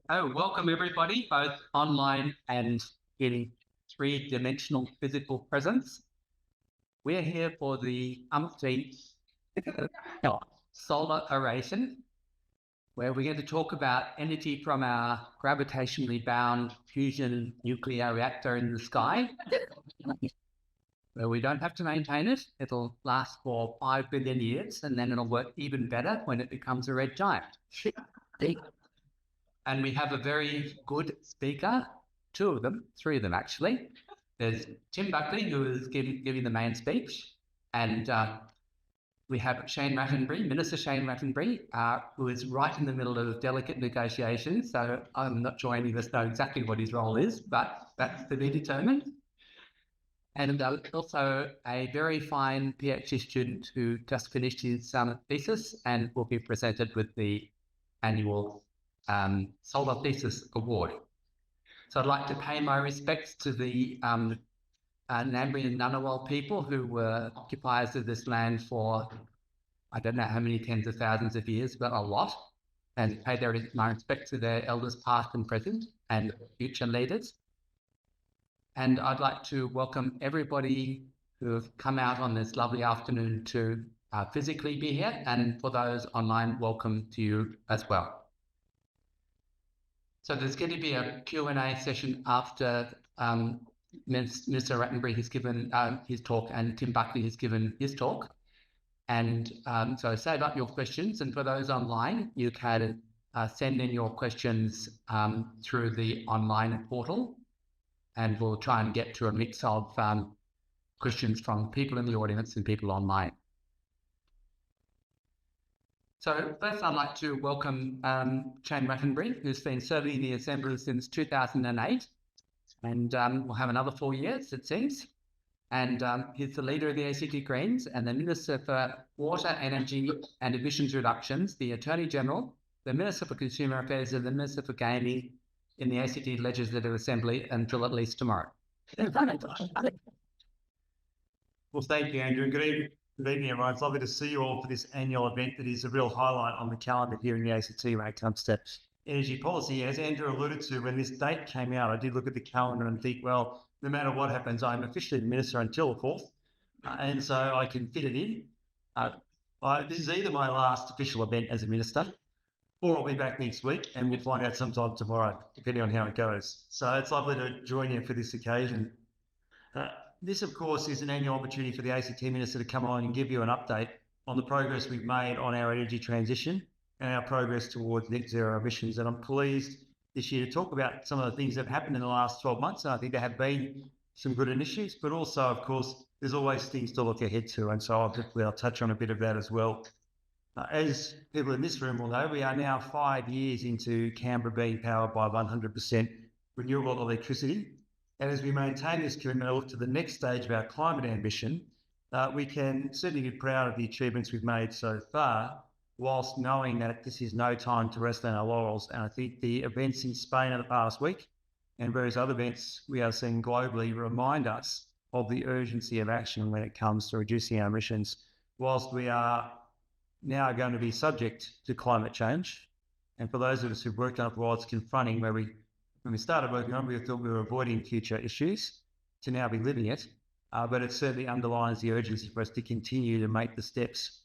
Oh, welcome everybody, both online and in three-dimensional physical presence. We're here for the umpteenth Solar Oration, where we're going to talk about energy from our gravitationally bound fusion nuclear reactor in the sky, where we don't have to maintain it. It'll last for 5 billion years, and then it'll work even better when it becomes a red giant. And we have a very good speaker, three of them actually. There's Tim Buckley, who is giving the main speech, and we have Minister Shane Rattenbury, who is right in the middle of delicate negotiations. So I'm not sure any of us know exactly what his role is, but that's to be determined. And also a very fine PhD student who just finished his thesis and will be presented with the annual Solar Thesis Award. So I'd like to pay my respects to the Ngambri and Ngunnawal people who were occupiers of this land for, I don't know how many tens of thousands of years, but a lot, and pay my respect to their elders past and present and future leaders. And I'd like to welcome everybody who have come out on this lovely afternoon to physically be here, and for those online, welcome to you as well. So there's going to be a Q&A session after Minister Rattenbury has given his talk and Tim Buckley has given his talk. And so save up your questions. And for those online, you can send in your questions through the online portal. And we'll try and get to a mix of questions from people in the audience and people online. So first, I'd like to welcome Shane Rattenbury, who's been serving in the Assembly since 2008, and will have another 4 years, it seems. And he's the leader of the ACT Greens and the Minister for Water, Energy and Emissions Reductions, the Attorney General, the Minister for Consumer Affairs and the Minister for Gaming in the ACT Legislative Assembly until at least tomorrow. Well, thank you, Andrew. Good evening, everyone. It's lovely to see you all for this annual event that is a real highlight on the calendar here in the ACT when it comes to energy policy. As Andrew alluded to, when this date came out, I did look at the calendar and think, well, no matter what happens, I'm officially the Minister until the 4th, and so I can fit it in. This is either my last official event as a Minister, or I'll be back next week, and we'll find out sometime tomorrow, depending on how it goes. So it's lovely to join you for this occasion. This, of course, is an annual opportunity for the ACT Minister to come on and give you an update on the progress we've made on our energy transition and our progress towards net zero emissions. And I'm pleased this year to talk about some of the things that have happened in the last 12 months. And I think there have been some good initiatives, but also, of course, there's always things to look ahead to. And so I'll touch on a bit of that as well. As people in this room will know, we are now 5 years into Canberra being powered by 100% renewable electricity. And as we maintain this commitment and look to the next stage of our climate ambition, we can certainly be proud of the achievements we've made so far, whilst knowing that this is no time to rest on our laurels. And I think the events in Spain in the past week and various other events we are seeing globally remind us of the urgency of action when it comes to reducing our emissions, whilst we are now going to be subject to climate change. And for those of us who've worked on it for a while, it's confronting where when we started working on it, we thought we were avoiding future issues, to now be living it. But it certainly underlines the urgency for us to continue to make the steps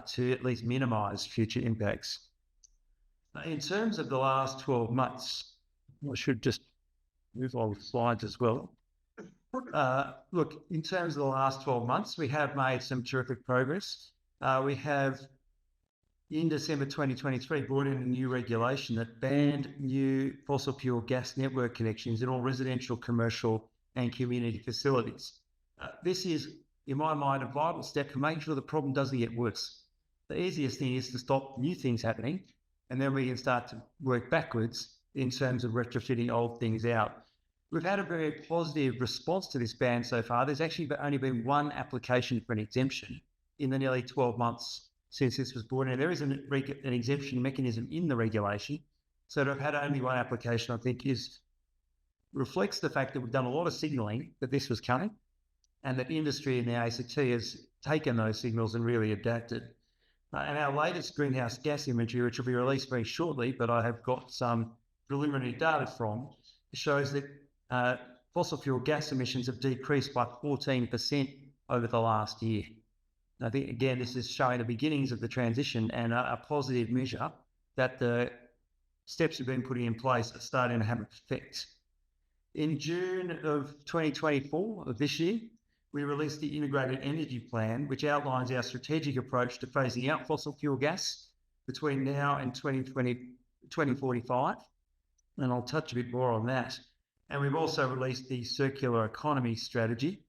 to at least minimise future impacts. In terms of the last 12 months, I should just move on the slides as well. Look, in terms of the last 12 months, we have made some terrific progress. We have, in December 2023, brought in a new regulation that banned new fossil fuel gas network connections in all residential, commercial and community facilities. This is, in my mind, a vital step to make sure the problem doesn't get worse. The easiest thing is to stop new things happening, and then we can start to work backwards in terms of retrofitting old things out. We've had a very positive response to this ban so far. There's actually only been one application for an exemption in the nearly 12 months since this was brought in. There is an exemption mechanism in the regulation. So to have had only one application, I think, reflects the fact that we've done a lot of signalling that this was coming, and that industry in the ACT has taken those signals and really adapted. And our latest greenhouse gas inventory, which will be released very shortly, but I have got some preliminary data from shows that fossil fuel gas emissions have decreased by 14% over the last year. And I think, again, this is showing the beginnings of the transition and a positive measure that the steps have been put in place are starting to have effect. In June of 2024, of this year, we released the Integrated Energy Plan, which outlines our strategic approach to phasing out fossil fuel gas between now and 2045. And I'll touch a bit more on that. And we've also released the Circular Economy Strategy,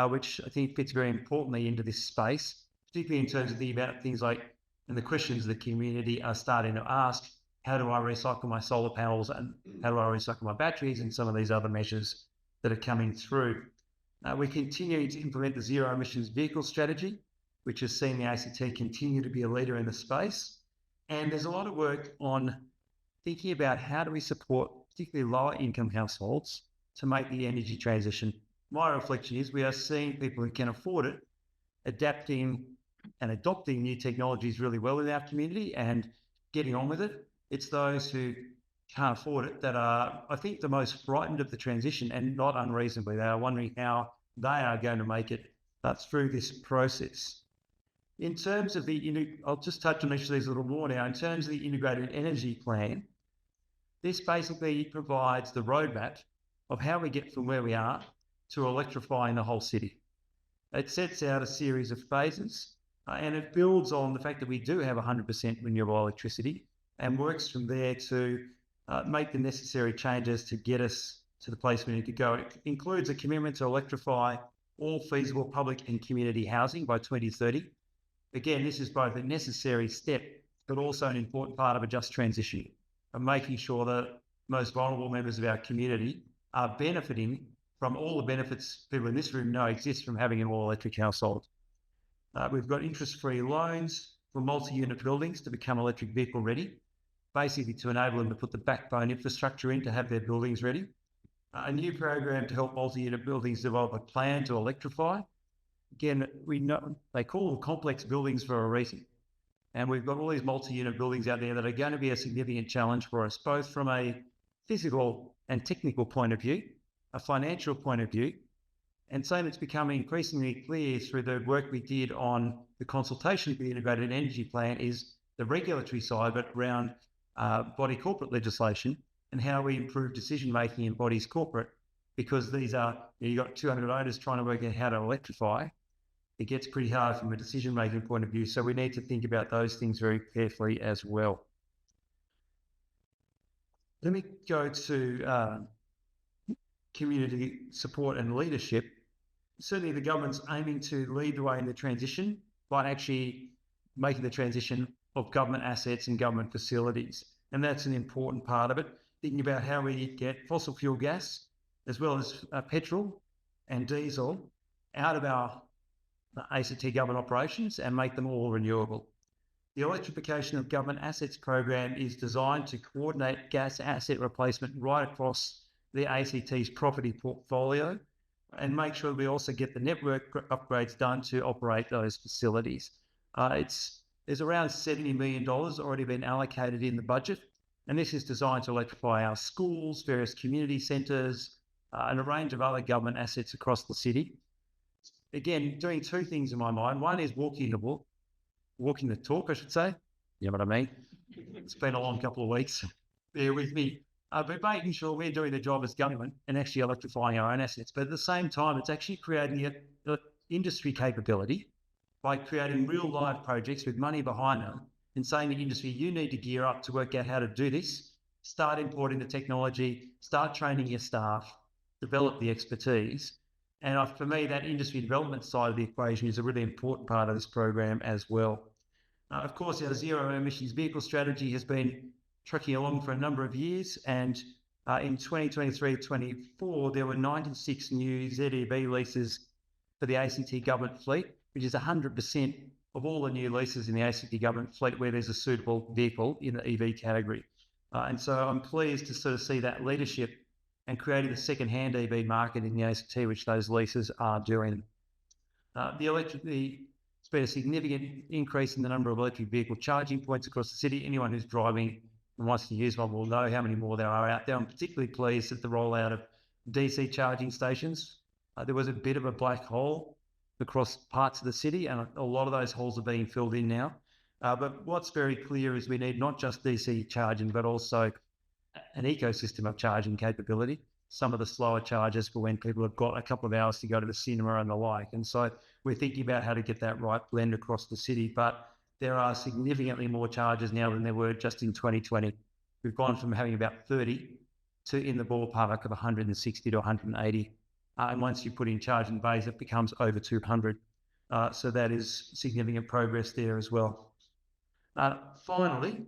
which I think fits very importantly into this space, particularly in terms of about things like, and the questions the community are starting to ask, how do I recycle my solar panels and how do I recycle my batteries, and some of these other measures that are coming through. We're continuing to implement the zero emissions vehicle strategy, which has seen the ACT continue to be a leader in the space. And there's a lot of work on thinking about how do we support particularly lower income households to make the energy transition. My reflection is we are seeing people who can afford it adapting and adopting new technologies really well in our community and getting on with it. It's those who can't afford it that are, I think, the most frightened of the transition, and not unreasonably. They are wondering how they are going to make it through this process. In terms of I'll just touch on each of these a little more now. In terms of the Integrated Energy Plan, this basically provides the roadmap of how we get from where we are to electrifying the whole city. It sets out a series of phases, and it builds on the fact that we do have 100% renewable electricity and works from there to make the necessary changes to get us to the place we need to go. It includes a commitment to electrify all feasible public and community housing by 2030. Again, this is both a necessary step, but also an important part of a just transition, of making sure that most vulnerable members of our community are benefiting from all the benefits people in this room know exist from having an all-electric household. We've got interest-free loans for multi-unit buildings to become electric vehicle ready, basically to enable them to put the backbone infrastructure in to have their buildings ready. A new program to help multi-unit buildings develop a plan to electrify. Again, we know they call them complex buildings for a reason. And we've got all these multi-unit buildings out there that are going to be a significant challenge for us, both from a physical and technical point of view, a financial point of view, and so it's becoming increasingly clear through the work we did on the consultation for the Integrated Energy Plan is the regulatory side, but around body corporate legislation and how we improve decision-making in bodies corporate, because these are, you've got 200 owners trying to work out how to electrify. It gets pretty hard from a decision-making point of view. So we need to think about those things very carefully as well. Let me go to community support and leadership. Certainly the government's aiming to lead the way in the transition by actually making the transition of government assets and government facilities. And that's an important part of it, thinking about how we get fossil fuel gas, as well as petrol and diesel, out of our ACT government operations and make them all renewable. The electrification of government assets program is designed to coordinate gas asset replacement right across the ACT's property portfolio and make sure we also get the network upgrades done to operate those facilities. There's around $70 million already been allocated in the budget, and this is designed to electrify our schools, various community centres, and a range of other government assets across the city. Again, doing two things in my mind. One is walking the talk, I should say. You know what I mean? It's been a long couple of weeks. Bear with me. But making sure we're doing the job as government and actually electrifying our own assets. But at the same time, it's actually creating an industry capability by creating real live projects with money behind them and saying to industry, you need to gear up to work out how to do this, start importing the technology, start training your staff, develop the expertise. And for me, that industry development side of the equation is a really important part of this program as well. Of course, our zero emissions vehicle strategy has been trucking along for a number of years, and in 2023-24, there were 96 new ZEB leases for the ACT government fleet, which is 100% of all the new leases in the ACT government fleet where there's a suitable vehicle in the EV category. And so I'm pleased to sort of see that leadership and creating the second-hand EV market in the ACT, which those leases are doing. It's been a significant increase in the number of electric vehicle charging points across the city. Anyone who's driving and once you use one, we'll know how many more there are out there. I'm particularly pleased at the rollout of DC charging stations. There was a bit of a black hole across parts of the city, and a lot of those holes are being filled in now. But what's very clear is we need not just DC charging, but also an ecosystem of charging capability. Some of the slower charges for when people have got a couple of hours to go to the cinema and the like. And so we're thinking about how to get that right blend across the city. But there are significantly more charges now than there were just in 2020. We've gone from having about 30 to in the ballpark of 160 to 180. And once you put in charging bays, it becomes over 200. So that is significant progress there as well. Finally,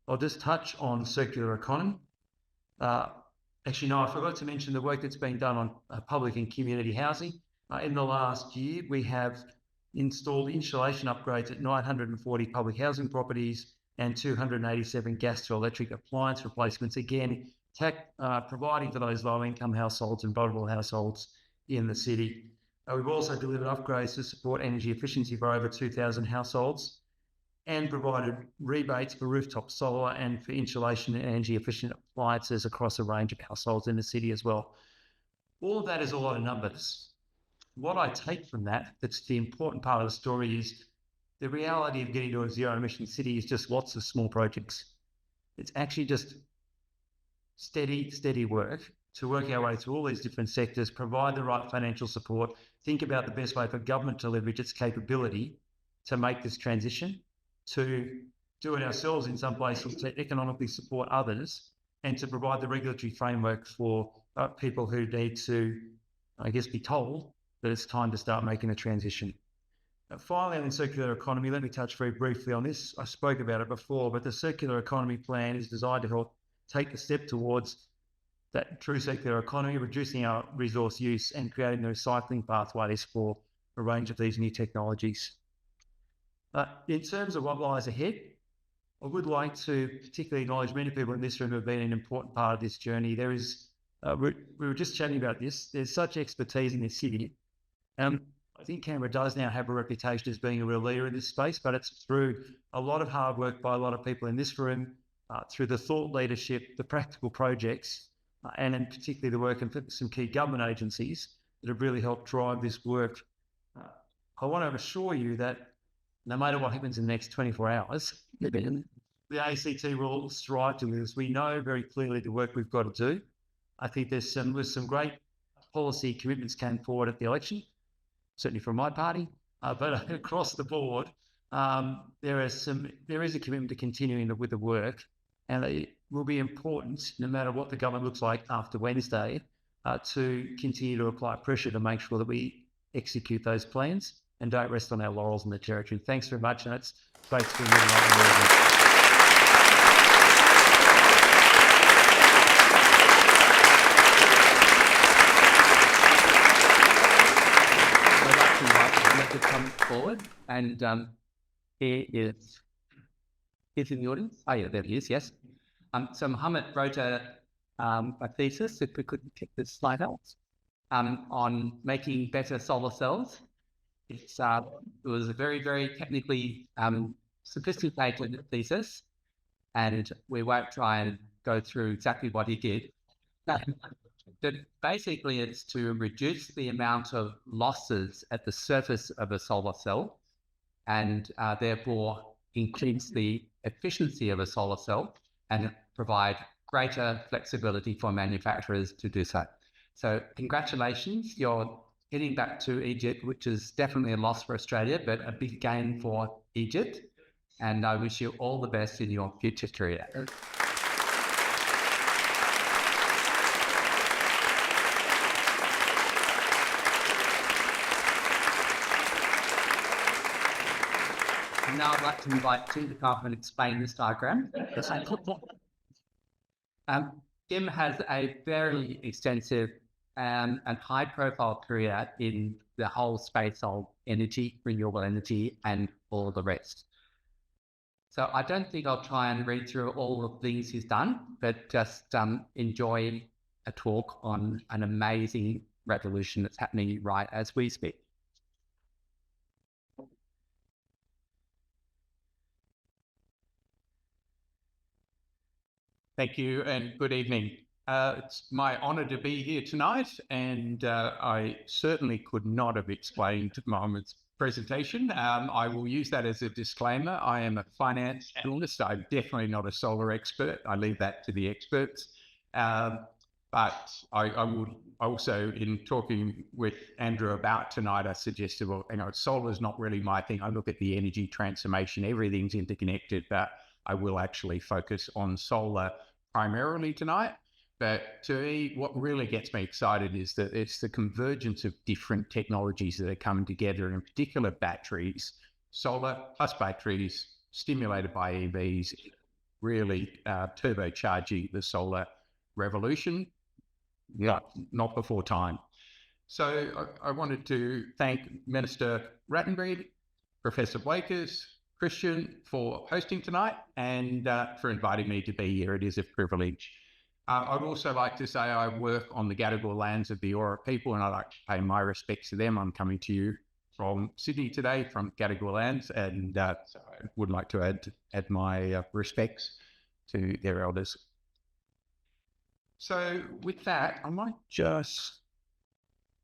I'll just touch on circular economy. Actually, no, I forgot to mention the work that's been done on public and community housing. In the last year, we have installed insulation upgrades at 940 public housing properties and 287 gas to electric appliance replacements, again, providing for those low-income households and vulnerable households in the city. We've also delivered upgrades to support energy efficiency for over 2,000 households and provided rebates for rooftop solar and for insulation and energy efficient appliances across a range of households in the city as well. All of that is a lot of numbers. What I take from that, that's the important part of the story, is the reality of getting to a zero emission city is just lots of small projects. It's actually just steady work to work our way through all these different sectors, provide the right financial support, think about the best way for government to leverage its capability to make this transition, to do it ourselves in some places, to economically support others, and to provide the regulatory framework for people who need to, I guess, be told that it's time to start making a transition. Finally, on the circular economy, let me touch very briefly on this. I spoke about it before, but the circular economy plan is designed to help take the step towards that true circular economy, reducing our resource use and creating the recycling pathways for a range of these new technologies. In terms of what lies ahead, I would like to particularly acknowledge many people in this room who have been an important part of this journey. There is, we were just chatting about this, there's such expertise in this city. I think Canberra does now have a reputation as being a real leader in this space, but it's through a lot of hard work by a lot of people in this room, through the thought leadership, the practical projects, and in particularly the work of some key government agencies that have really helped drive this work. I want to assure you that no matter what happens in the next 24 hours, the ACT will strive to this. We know very clearly the work we've got to do. I think there's some great policy commitments came forward at the election, certainly from my party, but across the board, there is a commitment to continuing with the work, and it will be important, no matter what the government looks like after Wednesday, to continue to apply pressure to make sure that we execute those plans and don't rest on our laurels in the territory. Thanks very much, and it's great to be with you. To come forward, and here is in the audience. Oh yeah, there he is. Yes. So Mohammed wrote a thesis, if we could pick this slide out, on making better solar cells. It was a very technically sophisticated thesis, and we won't try and go through exactly what he did. But basically, it's to reduce the amount of losses at the surface of a solar cell, and therefore increase the efficiency of a solar cell and provide greater flexibility for manufacturers to do so. So congratulations, you're getting back to Egypt, which is definitely a loss for Australia, but a big gain for Egypt. And I wish you all the best in your future career. Now I'd like to invite Tim to come and explain this diagram. Tim has a very extensive and high-profile career in the whole space of energy, renewable energy, and all the rest. So I don't think I'll try and read through all the things he's done, but just enjoy a talk on an amazing revolution that's happening right as we speak. Thank you and good evening. It's my honour to be here tonight, and I certainly could not have explained Mohammed's presentation. I will use that as a disclaimer. I am a finance analyst. I'm definitely not a solar expert. I leave that to the experts. But I would also, in talking with Andrew about tonight, I suggested, well, solar is not really my thing. I look at the energy transformation. Everything's interconnected, but I will actually focus on solar primarily tonight. But to me, what really gets me excited is that it's the convergence of different technologies that are coming together, in particular batteries, solar plus batteries, stimulated by EVs, really turbocharging the solar revolution. Yeah, not before time. So I wanted to thank Minister Rattenbury, Professor Blakers, Christian for hosting tonight and for inviting me to be here. It is a privilege. I'd also like to say I work on the Gadigal lands of the Eora people, and I'd like to pay my respects to them. I'm coming to you from Sydney today, from Gadigal lands, and so I would like to add my respects to their elders. So with that, I might just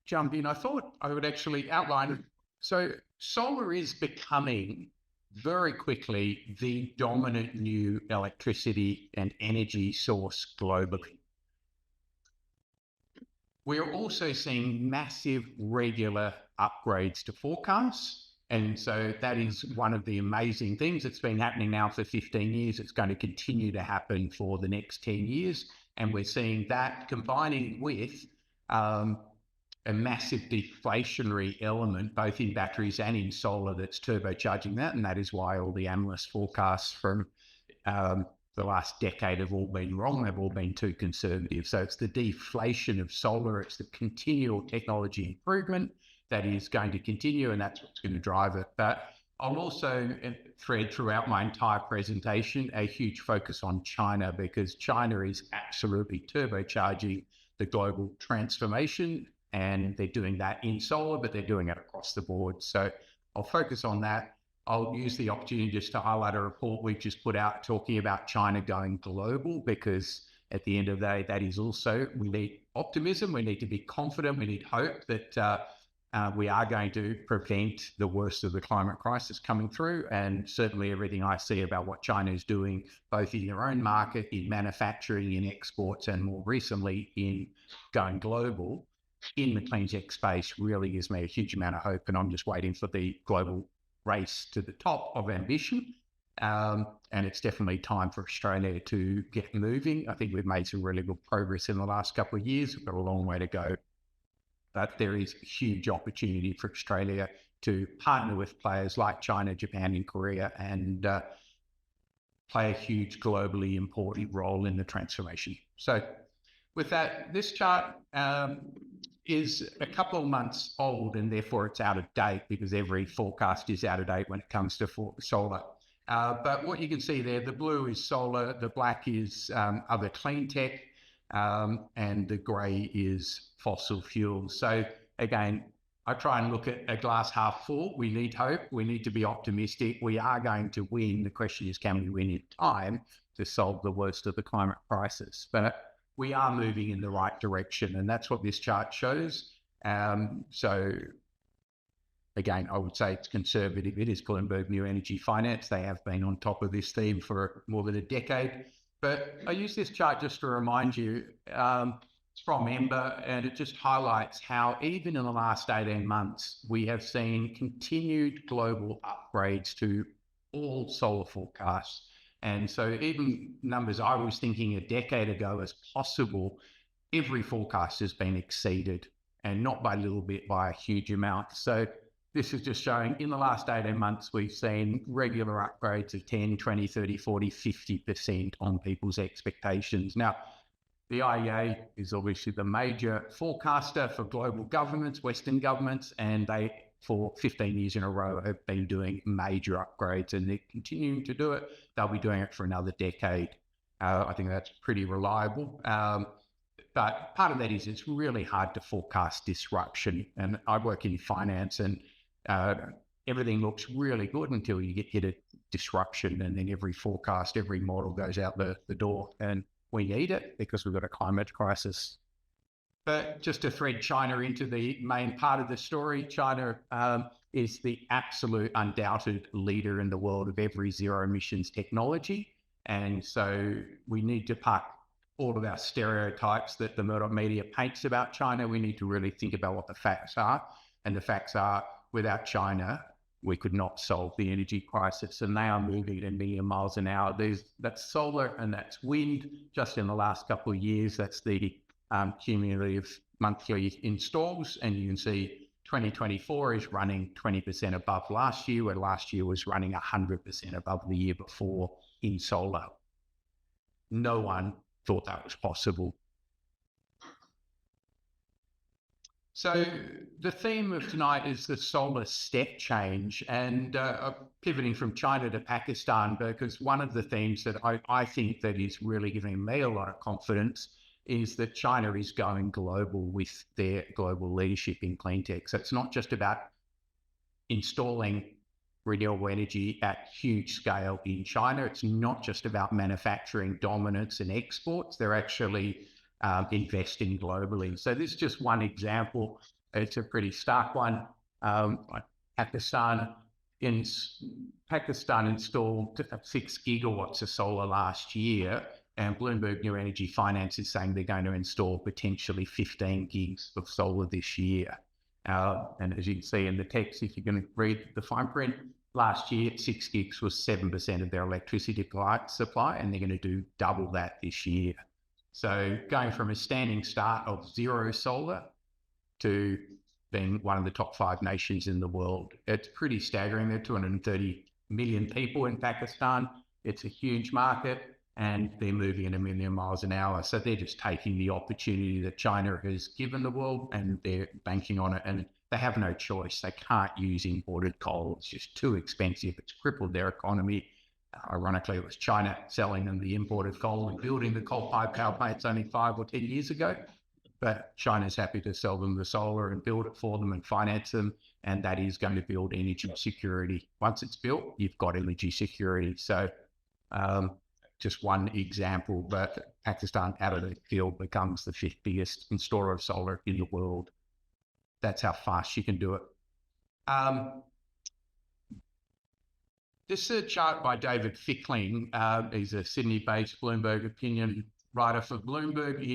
jump in. I thought I would actually outline. So solar is becoming very quickly the dominant new electricity and energy source globally. We're also seeing massive regular upgrades to forecasts. And so that is one of the amazing things that's been happening now for 15 years. It's going to continue to happen for the next 10 years. And we're seeing that combining with a massive deflationary element, both in batteries and in solar, that's turbocharging that. And that is why all the analyst forecasts from the last decade have all been wrong. They've all been too conservative. So it's the deflation of solar. It's the continual technology improvement that is going to continue, and that's what's going to drive it. But I'll also thread throughout my entire presentation a huge focus on China, because China is absolutely turbocharging the global transformation. And they're doing that in solar, but they're doing it across the board. So I'll focus on that. I'll use the opportunity just to highlight a report we've just put out talking about China going global, because at the end of the day, that is also, we need optimism. We need to be confident. We need hope that we are going to prevent the worst of the climate crisis coming through. And certainly everything I see about what China is doing, both in their own market, in manufacturing, in exports, and more recently in going global, in the cleantech space, really gives me a huge amount of hope. And I'm just waiting for the global race to the top of ambition. And it's definitely time for Australia to get moving. I think we've made some really good progress in the last couple of years. We've got a long way to go. But there is a huge opportunity for Australia to partner with players like China, Japan, and Korea, and play a huge globally important role in the transformation. So with that, this chart is a couple of months old, and therefore it's out of date, because every forecast is out of date when it comes to solar. But what you can see there, the blue is solar, the black is other clean tech, and the grey is fossil fuels. So again, I try and look at a glass half full. We need hope. We need to be optimistic. We are going to win. The question is, can we win in time to solve the worst of the climate crisis? But we are moving in the right direction, and that's what this chart shows. So again, I would say it's conservative. It is Bloomberg New Energy Finance. They have been on top of this theme for more than a decade. But I use this chart just to remind you, it's from Ember, and it just highlights how even in the last 18 months, we have seen continued global upgrades to all solar forecasts. And so even numbers I was thinking a decade ago as possible, every forecast has been exceeded, and not by a little bit, by a huge amount. So this is just showing in the last 18 months, we've seen regular upgrades of 10, 20, 30, 40, 50% on people's expectations. Now, the IEA is obviously the major forecaster for global governments, Western governments, and they, for 15 years in a row, have been doing major upgrades, and they're continuing to do it. They'll be doing it for another decade. I think that's pretty reliable. But part of that is it's really hard to forecast disruption. And I work in finance, and everything looks really good until you get hit a disruption, and then every forecast, every model goes out the door. And we need it because we've got a climate crisis. But just to thread China into the main part of the story, China is the absolute undoubted leader in the world of every zero emissions technology. And so we need to park all of our stereotypes that the Murdoch media paints about China. We need to really think about what the facts are. And the facts are, without China, we could not solve the energy crisis. And they are moving at a million miles an hour. That's solar and that's wind. Just in the last couple of years, that's the cumulative monthly installs. And you can see 2024 is running 20% above last year, where last year was running 100% above the year before in solar. No one thought that was possible. So the theme of tonight is the solar step change, and pivoting from China to Pakistan, because one of the themes that I think that is really giving me a lot of confidence is that China is going global with their global leadership in cleantech. So it's not just about installing renewable energy at huge scale in China. It's not just about manufacturing dominance and exports. They're actually investing globally. So this is just one example. It's a pretty stark one. Pakistan installed 6 gigawatts of solar last year, and Bloomberg New Energy Finance is saying they're going to install potentially 15 gigs of solar this year. And as you can see in the text, if you're going to read the fine print, last year 6 gigs was 7% of their electricity supply, and they're going to do double that this year. So going from a standing start of zero solar to being one of the top 5 nations in the world, it's pretty staggering. There are 230 million people in Pakistan. It's a huge market, and they're moving at a million miles an hour. So they're just taking the opportunity that China has given the world, and they're banking on it. And they have no choice. They can't use imported coal. It's just too expensive. It's crippled their economy. Ironically, it was China selling them the imported coal and building the coal-fired power plants only 5 or 10 years ago. But China's happy to sell them the solar and build it for them and finance them. And that is going to build energy security. Once it's built, you've got energy security. So just one example, but Pakistan out of the field becomes the 5th biggest installer of solar in the world. That's how fast you can do it. This is a chart by David Fickling. He's a Sydney-based Bloomberg opinion writer for Bloomberg.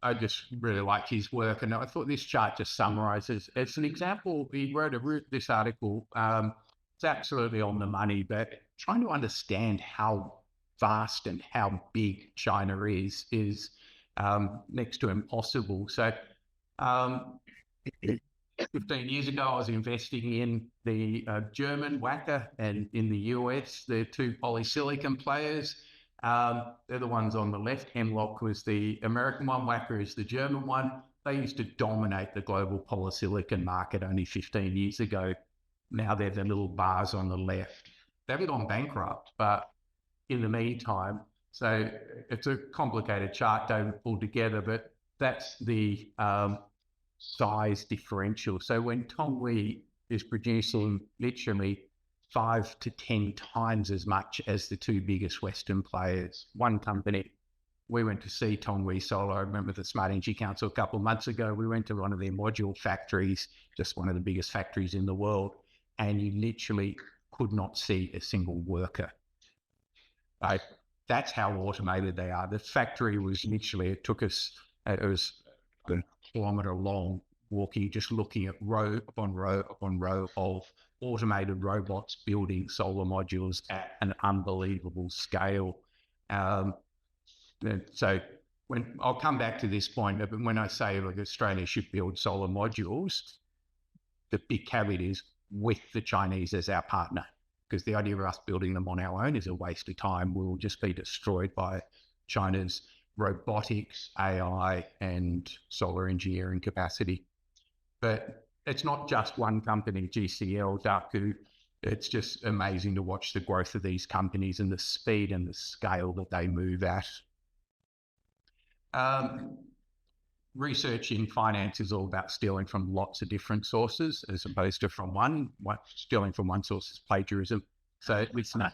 I just really like his work, and I thought this chart just summarizes. It's an example. He wrote this article. It's absolutely on the money, but trying to understand how vast and how big China is next to impossible. So 15 years ago, I was investing in the German Wacker, and in the US, the 2 polysilicon players. They're the ones on the left. Hemlock was the American one, Wacker is the German one. They used to dominate the global polysilicon market only 15 years ago. Now they're the little bars on the left. They've gone bankrupt, but in the meantime, so it's a complicated chart David pulled together, but that's the size differential. So when Tongwei is producing literally 5 to 10 times as much as the 2 biggest Western players, one company, we went to see Tongwei Solar. I remember the Smart Energy Council a couple of months ago. We went to one of their module factories, just one of the biggest factories in the world, and you literally could not see a single worker. That's how automated they are. The factory was literally, it was a kilometre long, walking, just looking at row upon row upon row of automated robots building solar modules at an unbelievable scale. So I'll come back to this point, but when I say like Australia should build solar modules, the big caveat is with the Chinese as our partner, because the idea of us building them on our own is a waste of time. We will just be destroyed by China's robotics, AI, and solar engineering capacity. But it's not just one company, GCL, Daku. It's just amazing to watch the growth of these companies and the speed and the scale that they move at. Research in finance is all about stealing from lots of different sources as opposed to from one. Stealing from one source is plagiarism. So it's not.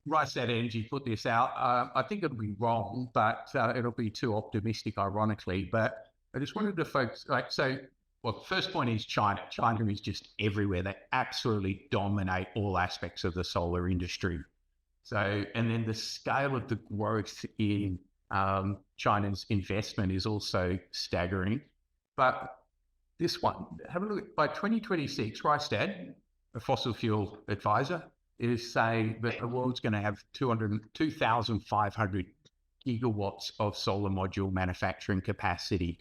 Rystad Energy put this out. I think it'll be wrong, but it'll be too optimistic, ironically. But I just wanted to focus, well, the first point is China. China is just everywhere. They absolutely dominate all aspects of the solar industry. So, and then the scale of the growth in China's investment is also staggering. But this one, have a look. By 2026, Rystad, a fossil fuel advisor, is saying that the world's going to have 2,500 gigawatts of solar module manufacturing capacity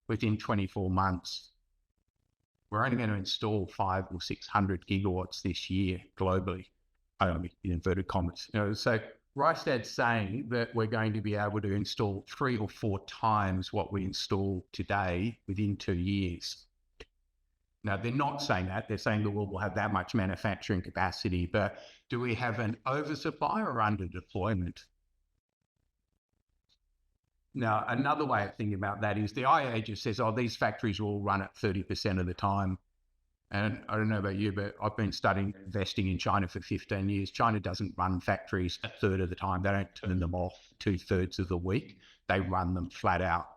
within 24 months. We're only going to install 500 or 600 gigawatts this year globally. I don't mean in inverted commas. So Rystad's saying that we're going to be able to install 3 or 4 times what we install today within 2 years. Now, they're not saying that. They're saying the world will have that much manufacturing capacity, but do we have an oversupply or under deployment? Now, another way of thinking about that is the IEA just says, oh, these factories will run at 30% of the time. And I don't know about you, but I've been studying investing in China for 15 years. China doesn't run factories a third of the time. They don't turn them off 2/3 of the week. They run them flat out.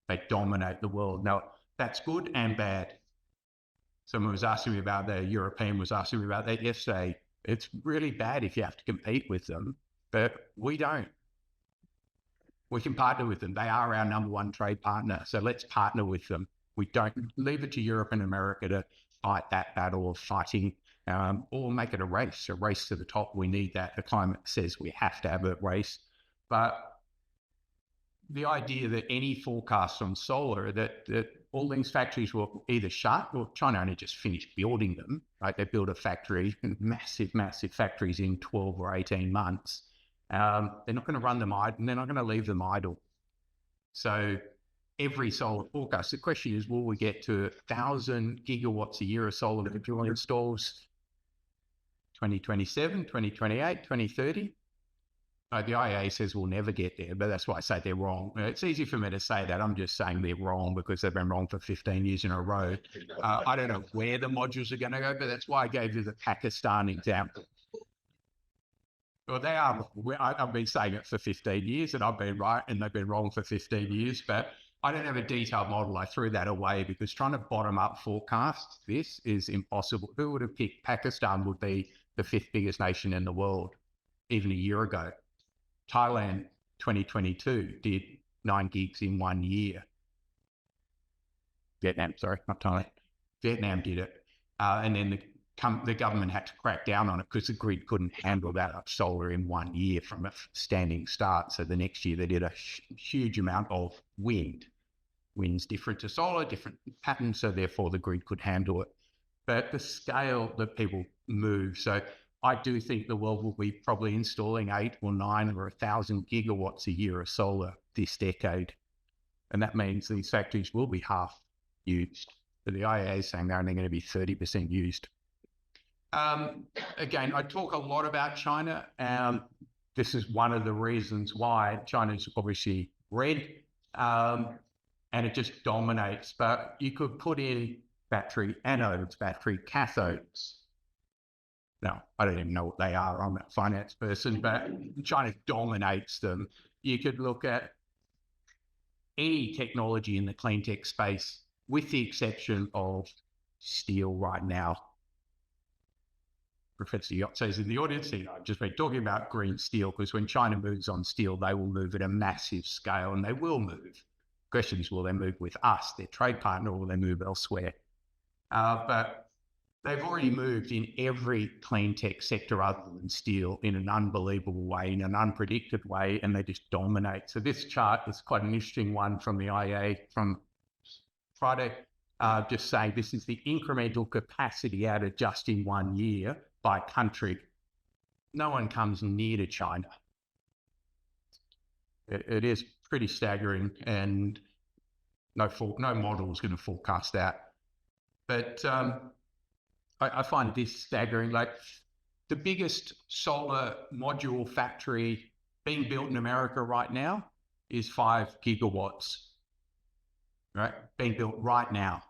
They dominate the world. Now, that's good and bad. Someone was asking me about that, a European was asking me about that yesterday. It's really bad if you have to compete with them, but we don't. We can partner with them. They are our number one trade partner. So let's partner with them. We don't leave it to Europe and America to fight that battle of fighting, or make it a race to the top. We need that. The climate says we have to have a race. But the idea that any forecast on solar, that all these factories will either shut, or China only just finished building them, right? They build a factory, massive factories in 12 or 18 months. They're not going to run them idle, and they're not going to leave them idle. So every solar forecast, the question is, will we get to 1,000 gigawatts a year of solar installs 2027, 2028, 2030? The IEA says we'll never get there, but that's why I say they're wrong. It's easy for me to say that. I'm just saying they're wrong because they've been wrong for 15 years in a row. I don't know where the modules are going to go, but that's why I gave you the Pakistan example. Well, they are. I've been saying it for 15 years, and I've been right, and they've been wrong for 15 years, but I don't have a detailed model. I threw that away because trying to bottom-up forecast this is impossible. Who would have picked Pakistan would be the 5th biggest nation in the world even a year ago? Thailand 2022 did 9 gigs in 1 year. Vietnam did it. And then the government had to crack down on it because the grid couldn't handle that much solar in 1 year from a standing start. So the next year they did a huge amount of wind. Wind's different to solar, different patterns, so therefore the grid could handle it. But the scale that people move, so I do think the world will be probably installing 8 or 9 or 1,000 gigawatts a year of solar this decade. And that means these factories will be half used. But the IEA is saying they're only going to be 30% used. Again, I talk a lot about China. This is one of the reasons why China's obviously red, and it just dominates. But you could put in battery anodes, battery cathodes. Now, I don't even know what they are. I'm a finance person, but China dominates them. You could look at any technology in the cleantech space, with the exception of steel right now. Professor Yotze's in the audience. I've just been talking about green steel because when China moves on steel, they will move at a massive scale, and they will move. The question is, will they move with us, their trade partner, or will they move elsewhere? But they've already moved in every clean tech sector other than steel in an unbelievable way, in an unpredicted way, and they just dominate. So this chart is quite an interesting one from the IEA from Friday, just saying this is the incremental capacity added just in 1 year by country. No one comes near to China. It is pretty staggering, and no model is going to forecast that. But I find this staggering. Like the biggest solar module factory being built in America right now is 5 gigawatts, right? Being built right now.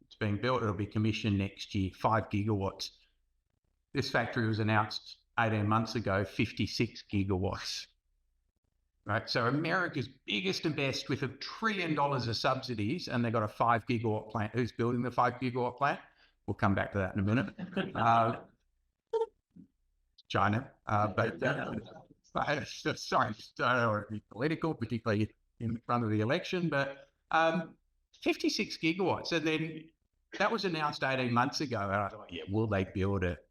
It's being built, it'll be commissioned next year, 5 gigawatts. This factory was announced 18 months ago, 56 gigawatts. Right, so America's biggest and best with $1 trillion of subsidies, and they've got a 5 gigawatt plant. Who's building the 5 gigawatt plant? We'll come back to that in a minute. China, sorry, I don't want to be political, particularly in front of the election, but 56 gigawatts. And then that was announced 18 months ago. And I thought, yeah, will they build it?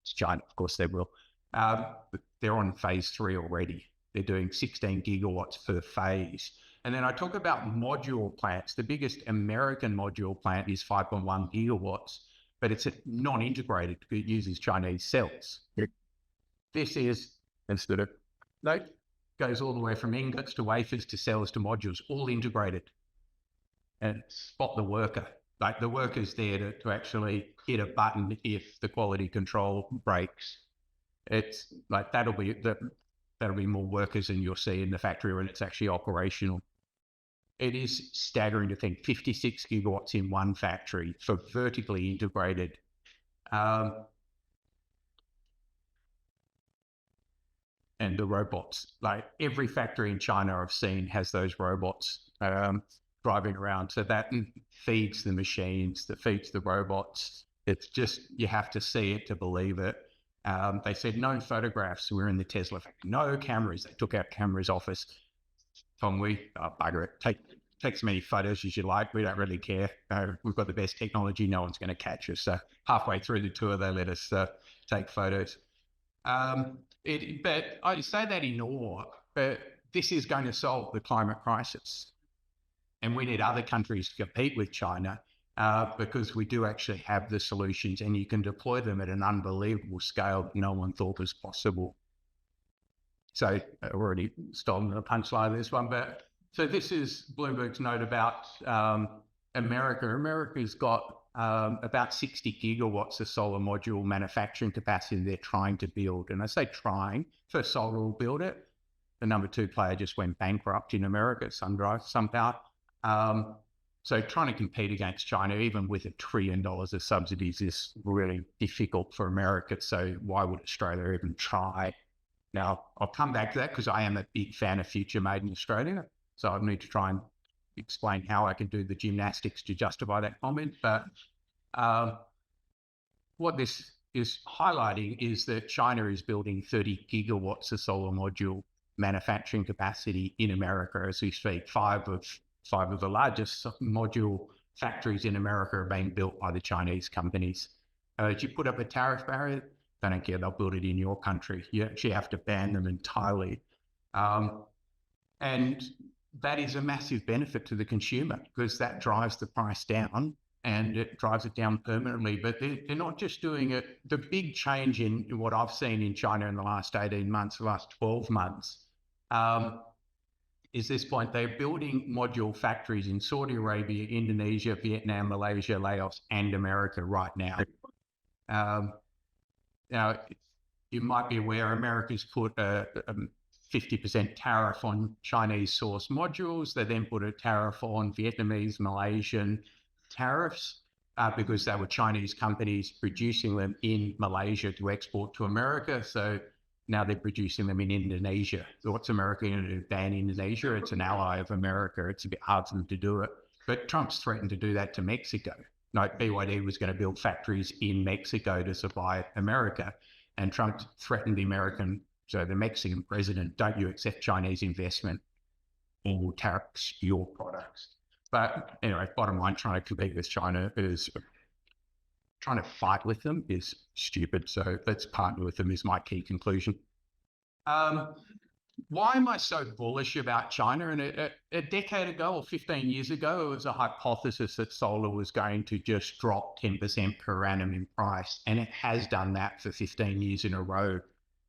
It's China, of course they will. But they're on phase 3 already. They're doing 16 gigawatts per phase. And then I talk about module plants. The biggest American module plant is 5.1 gigawatts, but it's non-integrated because it uses Chinese cells. This is, instead of, no, goes all the way from ingots to wafers to cells to modules, all integrated. And spot the worker. Like the worker's there to actually hit a button if the quality control breaks. It's like that'll be more workers than you'll see in the factory when it's actually operational. It is staggering to think 56 gigawatts in one factory for vertically integrated. And the robots, like every factory in China I've seen has those robots driving around. So that feeds the machines, that feeds the robots. It's just, you have to see it to believe it. They said no photographs. We're in the Tesla factory. No cameras. They took our cameras off us. Bugger it. Take as many photos as you like. We don't really care. We've got the best technology. No one's going to catch us. So halfway through the tour, they let us take photos. But I say that in awe, but this is going to solve the climate crisis. And we need other countries to compete with China because we do actually have the solutions and you can deploy them at an unbelievable scale that no one thought was possible. So I've already stolen the punchline of this one, but so this is Bloomberg's note about America. America's got about 60 gigawatts of solar module manufacturing capacity they're trying to build. And I say trying, First Solar will build it. The number 2 player just went bankrupt in America, SunPower. So trying to compete against China, even with $1 trillion of subsidies, is really difficult for America. So why would Australia even try? Now, I'll come back to that because I am a big fan of Future Made in Australia. So I need to try and explain how I can do the gymnastics to justify that comment. But what this is highlighting is that China is building 30 gigawatts of solar module manufacturing capacity in America as we speak. Five of the largest module factories in America are being built by the Chinese companies. If you put up a tariff barrier, they don't care, they'll build it in your country. You actually have to ban them entirely. And that is a massive benefit to the consumer because that drives the price down and it drives it down permanently. But they're not just doing it. The big change in what I've seen in China in the last 18 months, the last 12 months, is this point. They're building module factories in Saudi Arabia, Indonesia, Vietnam, Malaysia, Laos, and America right now. Now, you might be aware America's put a 50% tariff on Chinese source modules. They then put a tariff on Vietnamese, Malaysian tariffs because they were Chinese companies producing them in Malaysia to export to America. So now they're producing them in Indonesia. So what's America going to do? Ban Indonesia? It's an ally of America. It's a bit hard for them to do it. But Trump's threatened to do that to Mexico. Like BYD was going to build factories in Mexico to supply America. And Trump threatened the Mexican president, don't you accept Chinese investment or we'll tax your products. But anyway, bottom line, trying to compete with China is, trying to fight with them is stupid. So let's partner with them is my key conclusion. Why am I so bullish about China? And a decade ago or 15 years ago, it was a hypothesis that solar was going to just drop 10% per annum in price. And it has done that for 15 years in a row.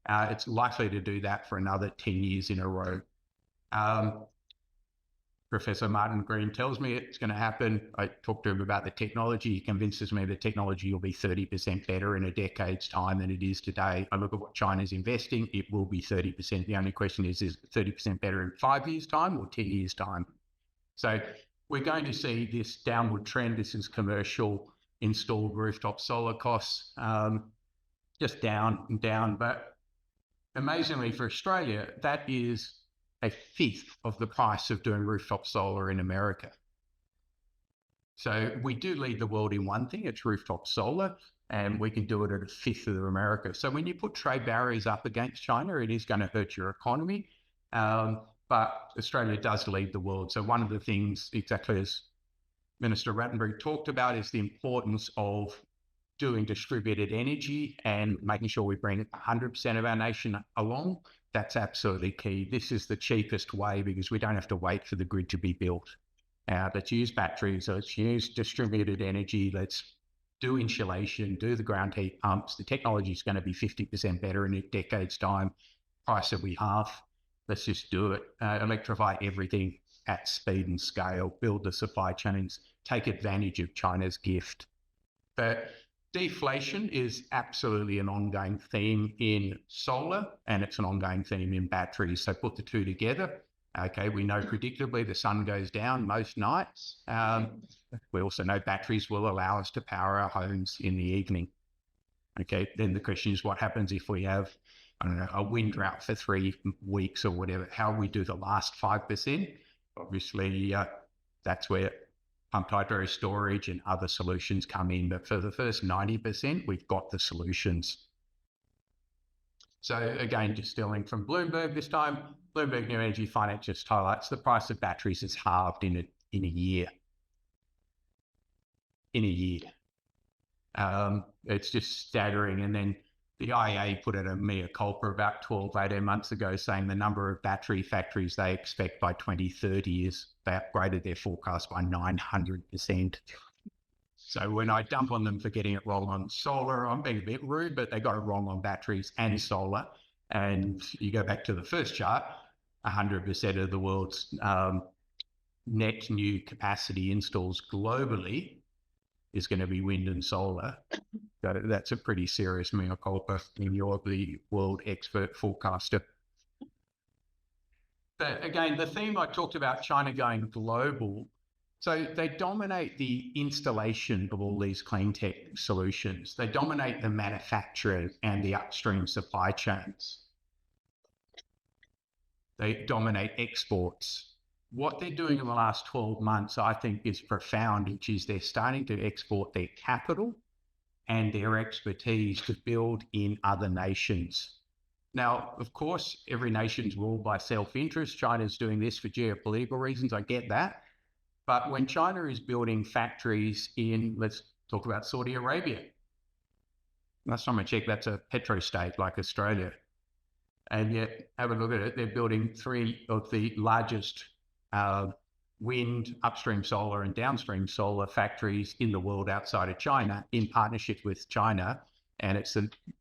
It's likely to do that for another 10 years in a row. Professor Martin Green tells me it's going to happen. I talked to him about the technology. He convinces me the technology will be 30% better in a decade's time than it is today. I look at what China's investing, it will be 30%. The only question is it 30% better in 5 years' time or 10 years' time? So we're going to see this downward trend. This is commercial installed rooftop solar costs, just down and down. But amazingly for Australia, that is a fifth of the price of doing rooftop solar in America. So we do lead the world in one thing, it's rooftop solar, and we can do it at a fifth of America. So when you put trade barriers up against China, it is going to hurt your economy. But Australia does lead the world. So one of the things, exactly as Minister Rattenberg talked about, is the importance of doing distributed energy and making sure we bring 100% of our nation along. That's absolutely key. This is the cheapest way because we don't have to wait for the grid to be built. Let's use batteries, let's use distributed energy, let's do insulation, do the ground heat pumps. The technology is going to be 50% better in a decade's time. Price that we half. Let's just do it. Electrify everything at speed and scale, build the supply chains, take advantage of China's gift. But deflation is absolutely an ongoing theme in solar, and it's an ongoing theme in batteries. So put the two together. Okay, we know predictably the sun goes down most nights. We also know batteries will allow us to power our homes in the evening. Okay, then the question is what happens if we have, I don't know, a wind drought for 3 weeks or whatever? How we do the last 5%? Obviously, that's where pumped hydro storage and other solutions come in. But for the first 90%, we've got the solutions. So again, just stealing from Bloomberg this time, Bloomberg New Energy Finance just highlights the price of batteries is halved in a year. In a year. It's just staggering. And then the IEA put out a mea culpa about 12, 18 months ago saying the number of battery factories they expect by 2030 is they upgraded their forecast by 900%. So when I dump on them for getting it wrong on solar, I'm being a bit rude, but they got it wrong on batteries and solar. And you go back to the first chart, 100% of the world's net new capacity installs globally is going to be wind and solar. That's a pretty serious mea culpa when you're the world expert forecaster. But again, the theme I talked about, China going global, so they dominate the installation of all these clean tech solutions. They dominate the manufacturing and the upstream supply chains. They dominate exports. What they're doing in the last 12 months, I think, is profound, which is they're starting to export their capital and their expertise to build in other nations. Now, of course, every nation's ruled by self-interest. China's doing this for geopolitical reasons. I get that. But when China is building factories in, let's talk about Saudi Arabia. Last time I checked, that's a petrostate like Australia. And yet, have a look at it, they're building 3 of the largest wind, upstream solar and downstream solar factories in the world outside of China in partnership with China. And it's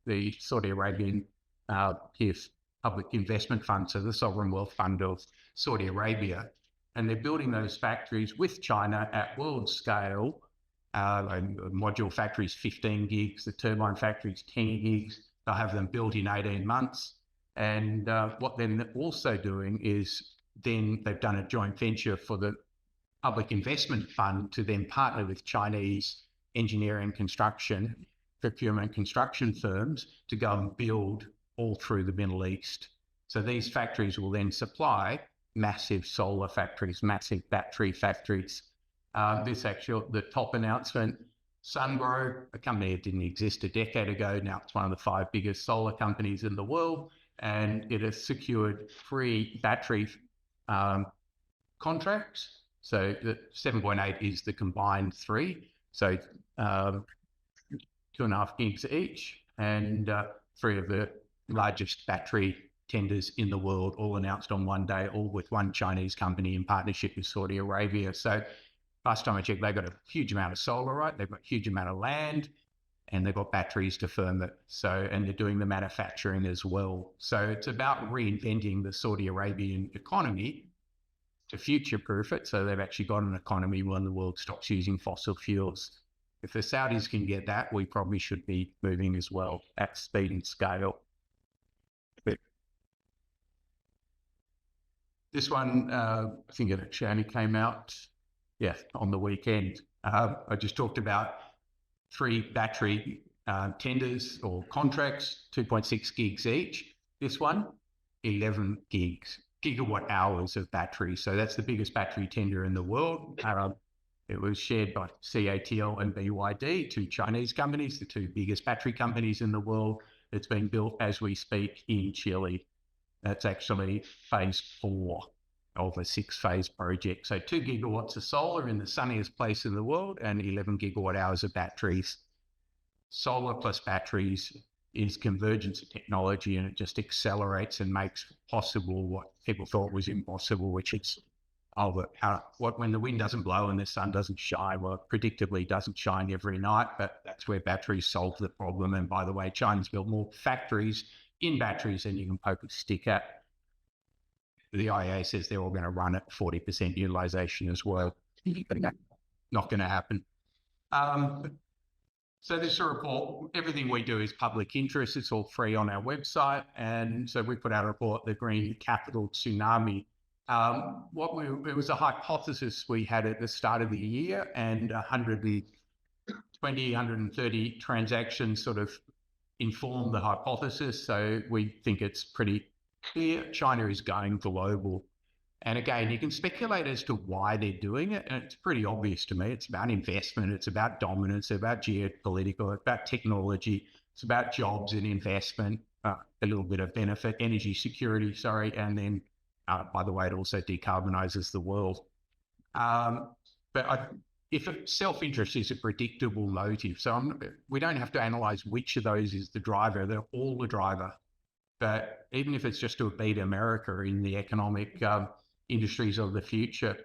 the Saudi Arabian Public Investment Fund, so the Sovereign Wealth Fund of Saudi Arabia. And they're building those factories with China at world scale. Module factories, 15 gigs, the turbine factories, 10 gigs. They'll have them built in 18 months. And what they're also doing is then they've done a joint venture for the Public Investment Fund to then partner with Chinese engineering, construction, procurement, construction firms to go and build all through the Middle East. So these factories will then supply massive solar factories, massive battery factories. The top announcement, Sungrow, a company that didn't exist a decade ago, now it's one of the 5 biggest solar companies in the world, and it has secured 3 battery contracts. So the 7.8 is the combined 3, so 2.5 gigs each, and 3 of the largest battery tenders in the world, all announced on one day, all with one Chinese company in partnership with Saudi Arabia. So last time I checked, they've got a huge amount of solar, right? They've got a huge amount of land, and they've got batteries to firm it. So, and they're doing the manufacturing as well. So it's about reinventing the Saudi Arabian economy to future-proof it. So they've actually got an economy when the world stops using fossil fuels. If the Saudis can get that, we probably should be moving as well at speed and scale. But this one, I think it actually only came out, on the weekend. I just talked about 3 battery tenders or contracts, 2.6 gigs each. This one, 11 gigawatt hours of batteries. So that's the biggest battery tender in the world. It was shared by CATL and BYD, two Chinese companies, the two biggest battery companies in the world. It's being built as we speak in Chile. That's actually phase 4 of a 6-phase project. So 2 gigawatts of solar in the sunniest place in the world and 11 gigawatt hours of batteries. Solar plus batteries is convergence of technology, and it just accelerates and makes possible what people thought was impossible, which is when the wind doesn't blow and the sun doesn't shine. Well, it predictably doesn't shine every night, but that's where batteries solve the problem. And by the way, China's built more factories in batteries than you can poke a stick at. The IEA says they're all going to run at 40% utilization as well. Not going to happen. So this report, everything we do is public interest. It's all free on our website. And so we put out a report, the Green Capital Tsunami. It was a hypothesis we had at the start of the year, and 130 transactions sort of informed the hypothesis. So we think it's pretty clear China is going global. And again, you can speculate as to why they're doing it, and it's pretty obvious to me. It's about investment, it's about dominance, it's about geopolitical, it's about technology, it's about jobs and investment, a little bit of benefit, energy security, and then, by the way, it also decarbonizes the world. If self-interest is a predictable motive, we don't have to analyze which of those is the driver, they're all the driver. But even if it's just to beat America in the economic industries of the future,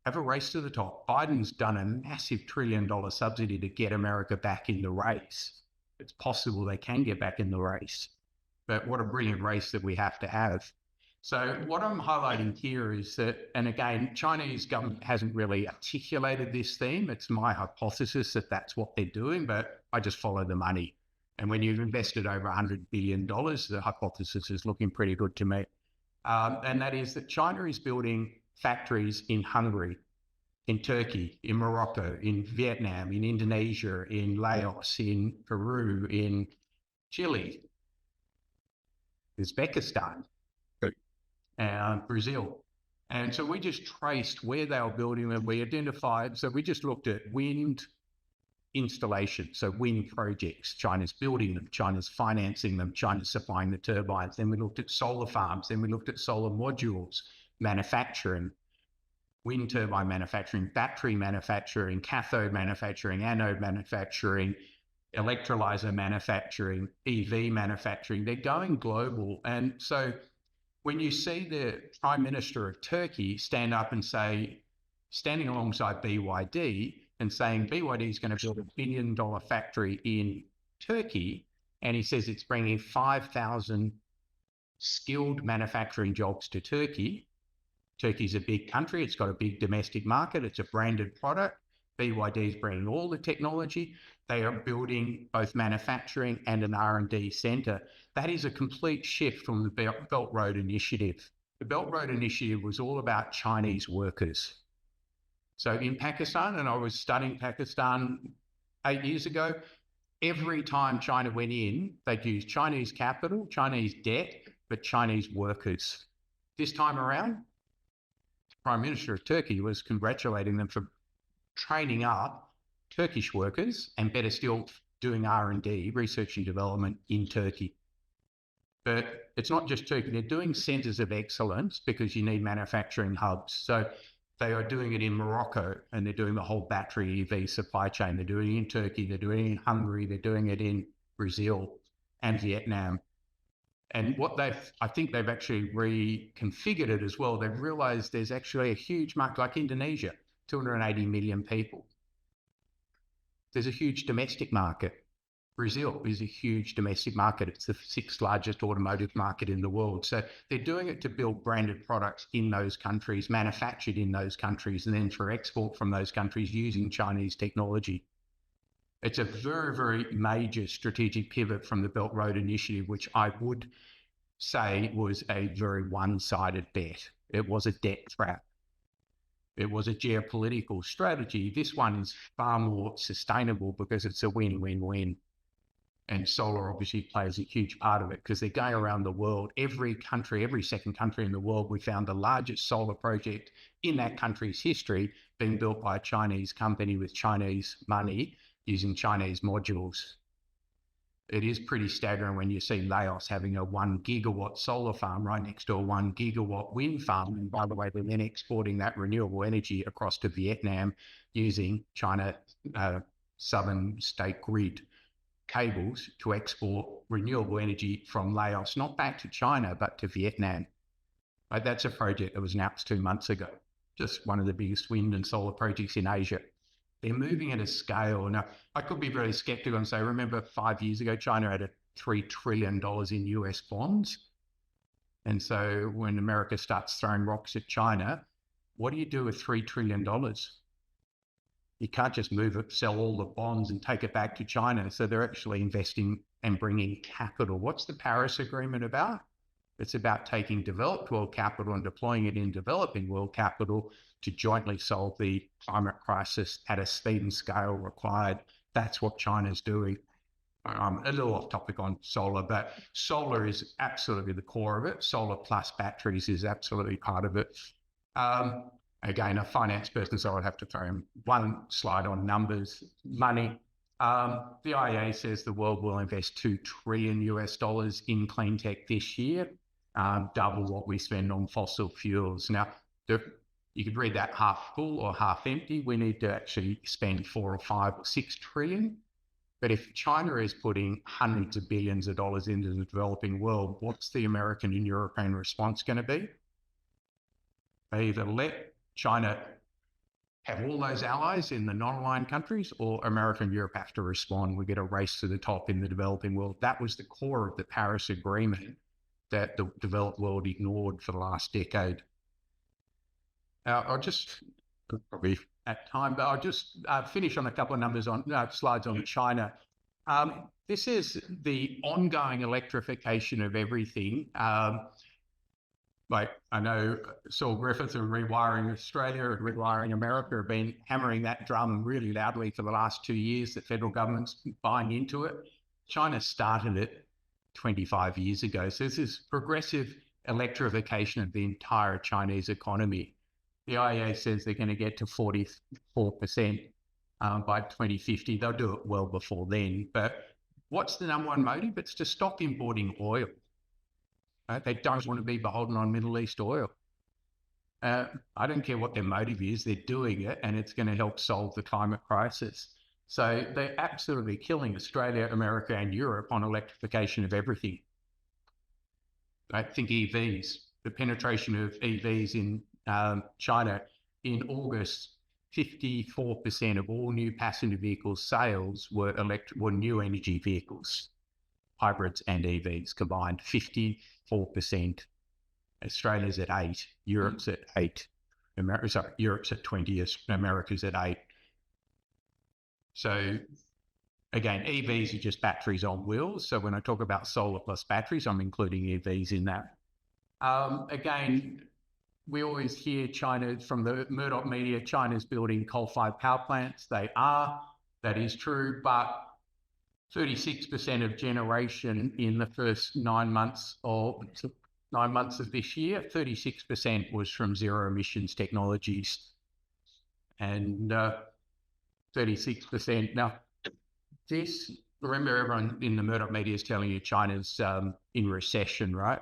have a race to the top. Biden's done a massive $1 trillion subsidy to get America back in the race. It's possible they can get back in the race, but what a brilliant race that we have to have. So what I'm highlighting here is that, and again, Chinese government hasn't really articulated this theme. It's my hypothesis that that's what they're doing, but I just follow the money. And when you've invested over $100 billion, the hypothesis is looking pretty good to me. And that is that China is building factories in Hungary, in Turkey, in Morocco, in Vietnam, in Indonesia, in Laos, in Peru, in Chile, Uzbekistan, and Brazil. And so we just traced where they were building them. We identified, so we just looked at wind installation, so wind projects. China's building them, China's financing them, China's supplying the turbines. Then we looked at solar farms, then we looked at solar modules, manufacturing, wind turbine manufacturing, battery manufacturing, cathode manufacturing, anode manufacturing, electrolyzer manufacturing, EV manufacturing. They're going global. And so when you see the Prime Minister of Turkey stand up and say, standing alongside BYD, and saying BYD is going to build $1 billion factory in Turkey, and he says it's bringing 5,000 skilled manufacturing jobs to Turkey. Turkey's a big country, it's got a big domestic market, it's a branded product. BYD is bringing all the technology. They are building both manufacturing and an R&D centre. That is a complete shift from the Belt Road Initiative. The Belt Road Initiative was all about Chinese workers. So in Pakistan, and I was studying Pakistan 8 years ago, every time China went in, they'd use Chinese capital, Chinese debt, but Chinese workers. This time around, the Prime Minister of Turkey was congratulating them for training up Turkish workers, and better still, doing R&D, research and development in Turkey. But it's not just Turkey, they're doing centres of excellence because you need manufacturing hubs. So they are doing it in Morocco, and they're doing the whole battery EV supply chain. They're doing it in Turkey, they're doing it in Hungary, they're doing it in Brazil and Vietnam. And I think they've actually reconfigured it as well. They've realized there's actually a huge market, like Indonesia, 280 million people. There's a huge domestic market. Brazil is a huge domestic market. It's the 6th largest automotive market in the world. So they're doing it to build branded products in those countries, manufactured in those countries, and then for export from those countries using Chinese technology. It's a very, very major strategic pivot from the Belt Road Initiative, which I would say was a very one-sided bet. It was a debt trap. It was a geopolitical strategy. This one is far more sustainable because it's a win-win-win. And solar obviously plays a huge part of it because they're going around the world. Every country, every second country in the world, we found the largest solar project in that country's history being built by a Chinese company with Chinese money using Chinese modules. It is pretty staggering when you see Laos having a 1 gigawatt solar farm right next to a 1 gigawatt wind farm. And by the way, they're then exporting that renewable energy across to Vietnam using China Southern State Grid cables to export renewable energy from Laos, not back to China, but to Vietnam. Right, that's a project that was announced 2 months ago, just one of the biggest wind and solar projects in Asia. They're moving at a scale. Now, I could be really skeptical and say, remember 5 years ago, China had $3 trillion in US bonds. And so when America starts throwing rocks at China, what do you do with $3 trillion? You can't just move it, sell all the bonds and take it back to China. So they're actually investing and bringing capital. What's the Paris Agreement about? It's about taking developed world capital and deploying it in developing world capital to jointly solve the climate crisis at a speed and scale required. That's what China's doing. A little off topic on solar, but solar is absolutely the core of it. Solar plus batteries is absolutely part of it. Again, a finance person, so I'd have to throw in one slide on numbers, money. The IEA says the world will invest $2 trillion in clean tech this year, double what we spend on fossil fuels. Now, you could read that half full or half empty. We need to actually spend 4 or 5 or 6 trillion. But if China is putting hundreds of billions of dollars into the developing world, what's the American and European response going to be? They either let China have all those allies in the non-aligned countries, or America and Europe have to respond. We get a race to the top in the developing world. That was the core of the Paris Agreement that the developed world ignored for the last decade. I'll just, probably at time, but I'll just finish on a couple of numbers on slides on China. This is the ongoing electrification of everything. Like I know Saul Griffith and Rewiring Australia and Rewiring America have been hammering that drum really loudly for the last 2 years. The federal government's buying into it. China started it 25 years ago. So this is progressive electrification of the entire Chinese economy. The IEA says they're going to get to 44% by 2050. They'll do it well before then. But what's the number one motive? It's to stop importing oil. They don't want to be beholden on Middle East oil. I don't care what their motive is, they're doing it and it's going to help solve the climate crisis. So they're absolutely killing Australia, America and Europe on electrification of everything. I think EVs, the penetration of EVs in China in August, 54% of all new passenger vehicle sales were new energy vehicles, hybrids and EVs combined, 54%. Australia's at 8%, Europe's at 8%, Europe's at 20%, America's at 8%. So again, EVs are just batteries on wheels. So when I talk about solar plus batteries, I'm including EVs in that. Again, we always hear China from the Murdoch media, China's building coal-fired power plants. They are, that is true, but 36% of generation in the first 9 months of this year, 36% was from zero emissions technologies, and 36%. Now, remember everyone in the Murdoch media is telling you China's in recession, right?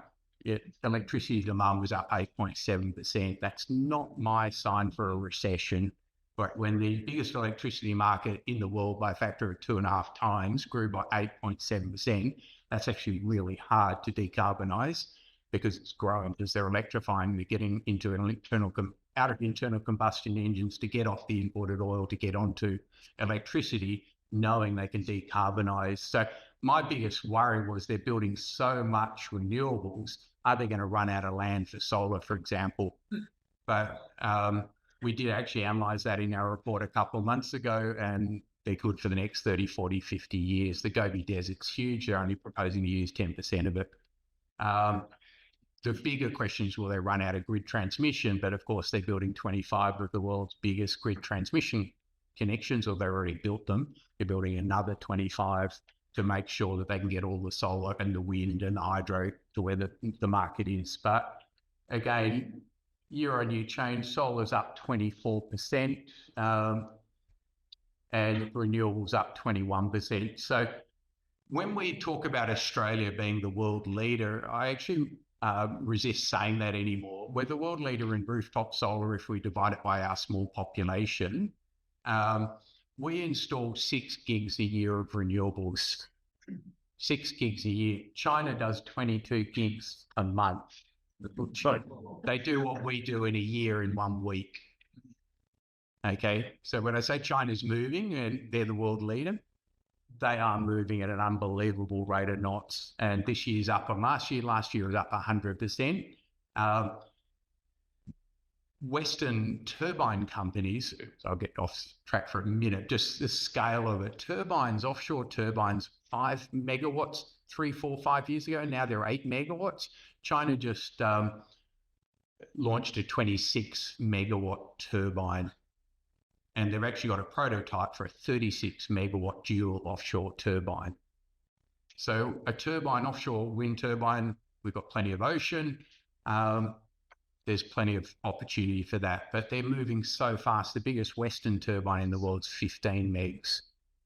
Electricity demand was up 8.7%. That's not my sign for a recession. But when the biggest electricity market in the world by a factor of 2.5 times grew by 8.7%, that's actually really hard to decarbonize because it's growing, because they're electrifying, they're getting into out of internal combustion engines to get off the imported oil to get onto electricity, knowing they can decarbonize. So my biggest worry was they're building so much renewables. Are they going to run out of land for solar, for example? But we did actually analyze that in our report a couple of months ago, and they're good for the next 30, 40, 50 years. The Gobi Desert's huge. They're only proposing to use 10% of it. The bigger question is, will they run out of grid transmission? But of course, they're building 25 of the world's biggest grid transmission connections, or they've already built them. They're building another 25 to make sure that they can get all the solar and the wind and the hydro to where the market is. But again, year-on-year change, solar's up 24%, and renewables up 21%. So when we talk about Australia being the world leader, I actually resist saying that anymore. We're the world leader in rooftop solar if we divide it by our small population. We install 6 gigs a year of renewables, 6 gigs a year. China does 22 gigs a month. They do what we do in a year in 1 week. Okay, so when I say China's moving and they're the world leader, they are moving at an unbelievable rate of knots. And this year's up on last year. Last year was up 100%. Western turbine companies, so I'll get off track for a minute, just the scale of it. Turbines, offshore turbines, 5 megawatts 3, 4, 5 years ago. Now they're 8 megawatts. China just launched a 26 megawatt turbine, and they've actually got a prototype for a 36 megawatt dual offshore turbine. So a turbine, offshore wind turbine, we've got plenty of ocean. There's plenty of opportunity for that, but they're moving so fast. The biggest Western turbine in the world's 15 megs.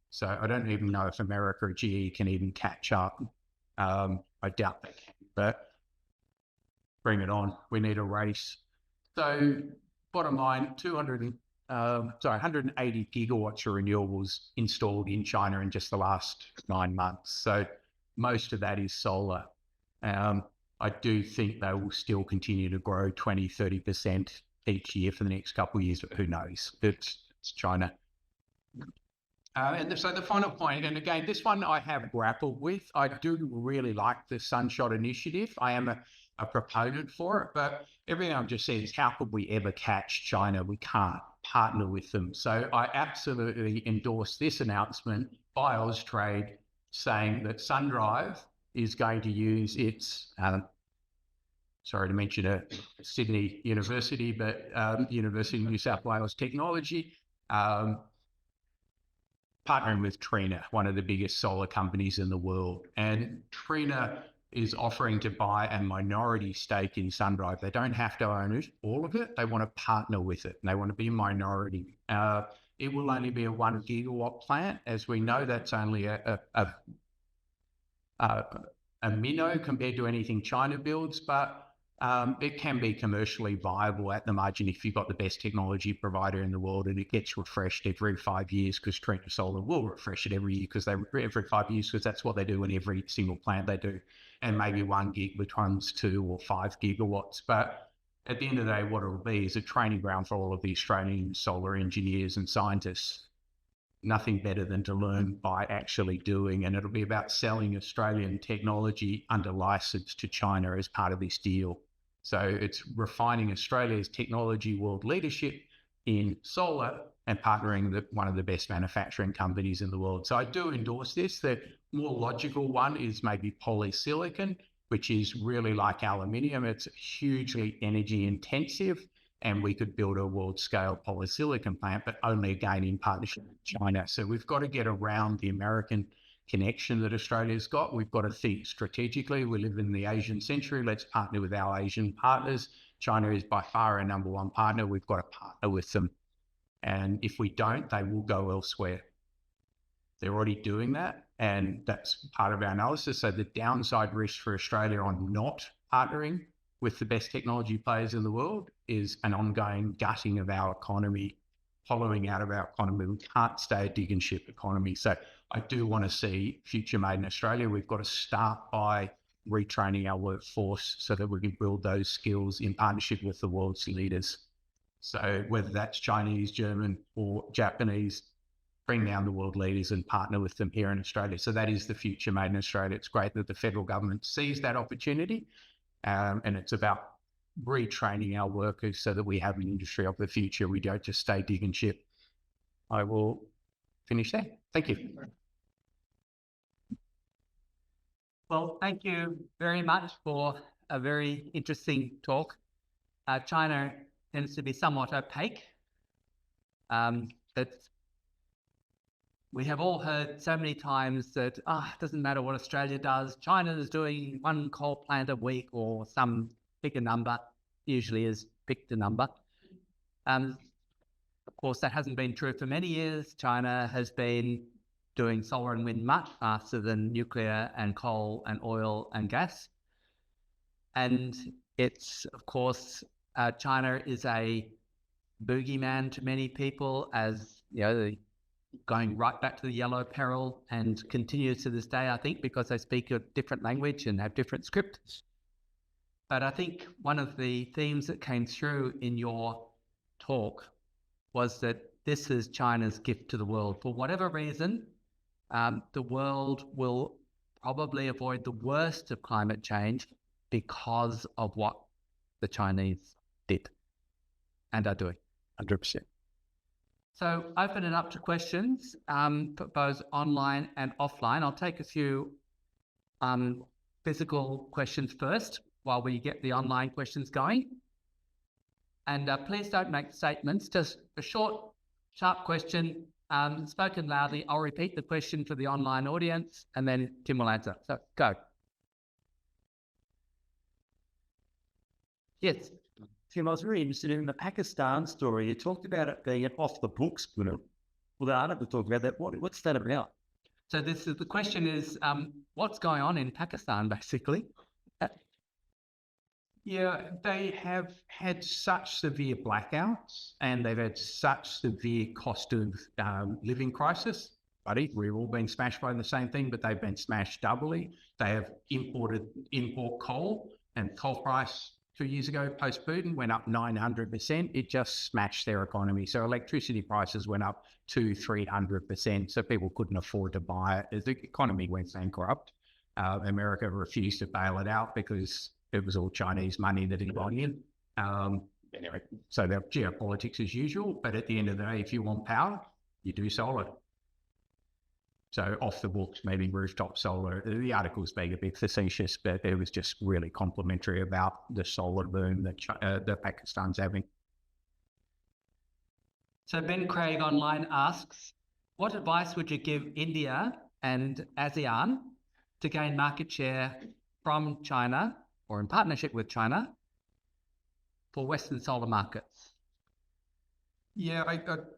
So I don't even know if America or GE can even catch up. I doubt they can, but bring it on. We need a race. So bottom line, 180 gigawatts of renewables installed in China in just the last 9 months. So most of that is solar. I do think they will still continue to grow 20, 30% each year for the next couple of years, but who knows? It's China. So the final point, and again, this one I have grappled with. I do really like the Sunshot Initiative. I am a proponent for it, but everything I've just said is how could we ever catch China? We can't partner with them. So I absolutely endorse this announcement by Austrade saying that SunDrive is going to use its, sorry to mention a Sydney University, but University of New South Wales Technology, partnering with Trina, one of the biggest solar companies in the world. And Trina is offering to buy a minority stake in SunDrive. They don't have to own it, all of it. They want to partner with it, and they want to be a minority. It will only be a 1 gigawatt plant. As we know, that's only a minnow compared to anything China builds, but it can be commercially viable at the margin if you've got the best technology provider in the world, and it gets refreshed every 5 years because Trina Solar will refresh it every year because every 5 years because that's what they do in every single plant they do, and maybe 1 gig becomes 2 or 5 gigawatts. But at the end of the day, what it'll be is a training ground for all of the Australian solar engineers and scientists. Nothing better than to learn by actually doing, and it'll be about selling Australian technology under license to China as part of this deal. So it's refining Australia's technology world leadership in solar and partnering with one of the best manufacturing companies in the world. So I do endorse this. The more logical one is maybe polysilicon, which is really like aluminium. It's hugely energy intensive, and we could build a world scale polysilicon plant, but only again in partnership with China. So we've got to get around the American connection that Australia's got. We've got to think strategically. We live in the Asian century. Let's partner with our Asian partners. China is by far our number one partner. We've got to partner with them. And if we don't, they will go elsewhere. They're already doing that, and that's part of our analysis. So the downside risk for Australia on not partnering with the best technology players in the world is an ongoing gutting of our economy, hollowing out of our economy. We can't stay a dig and ship economy. So I do want to see future made in Australia. We've got to start by retraining our workforce so that we can build those skills in partnership with the world's leaders. So whether that's Chinese, German, or Japanese, bring down the world leaders and partner with them here in Australia. So that is the future made in Australia. It's great that the federal government sees that opportunity, and it's about retraining our workers so that we have an industry of the future. We don't just stay dig and ship. I will finish there. Thank you. Well, thank you very much for a very interesting talk. China tends to be somewhat opaque. That's we have all heard so many times that, it doesn't matter what Australia does. China is doing one coal plant a week or some bigger number, usually is picked a number. Of course, that hasn't been true for many years. China has been doing solar and wind much faster than nuclear and coal and oil and gas. And it's, of course, China is a boogeyman to many people, as you know, going right back to the yellow peril, and continues to this day, I think, because they speak a different language and have different scripts. But I think one of the themes that came through in your talk was that this is China's gift to the world. For whatever reason, the world will probably avoid the worst of climate change because of what the Chinese did and are doing. 100%. So open it up to questions, both online and offline. I'll take a few physical questions first while we get the online questions going. And please don't make statements, just a short, sharp question, spoken loudly. I'll repeat the question for the online audience and then Tim will answer. So go. Yes. Tim, I was very interested in the Pakistan story. You talked about it being an off-the-books film. Well, the article talked about that. What's that about? So the question is, what's going on in Pakistan, basically? Yeah, they have had such severe blackouts and they've had such severe cost of living crisis. Buddy, we've all been smashed by the same thing, but they've been smashed doubly. They have import coal, and coal price 2 years ago, post-Putin, went up 900%. It just smashed their economy. So electricity prices went up 200-300%. So people couldn't afford to buy it. The economy went bankrupt. America refused to bail it out because it was all Chinese money that it got in. Anyway, so the geopolitics as usual. But at the end of the day, if you want power, you do solar. So off the books, maybe rooftop solar. The article's being a bit facetious, but it was just really complimentary about the solar boom that Pakistan's having. So Ben Craig online asks, what advice would you give India and ASEAN to gain market share from China or in partnership with China for Western solar markets? Yeah,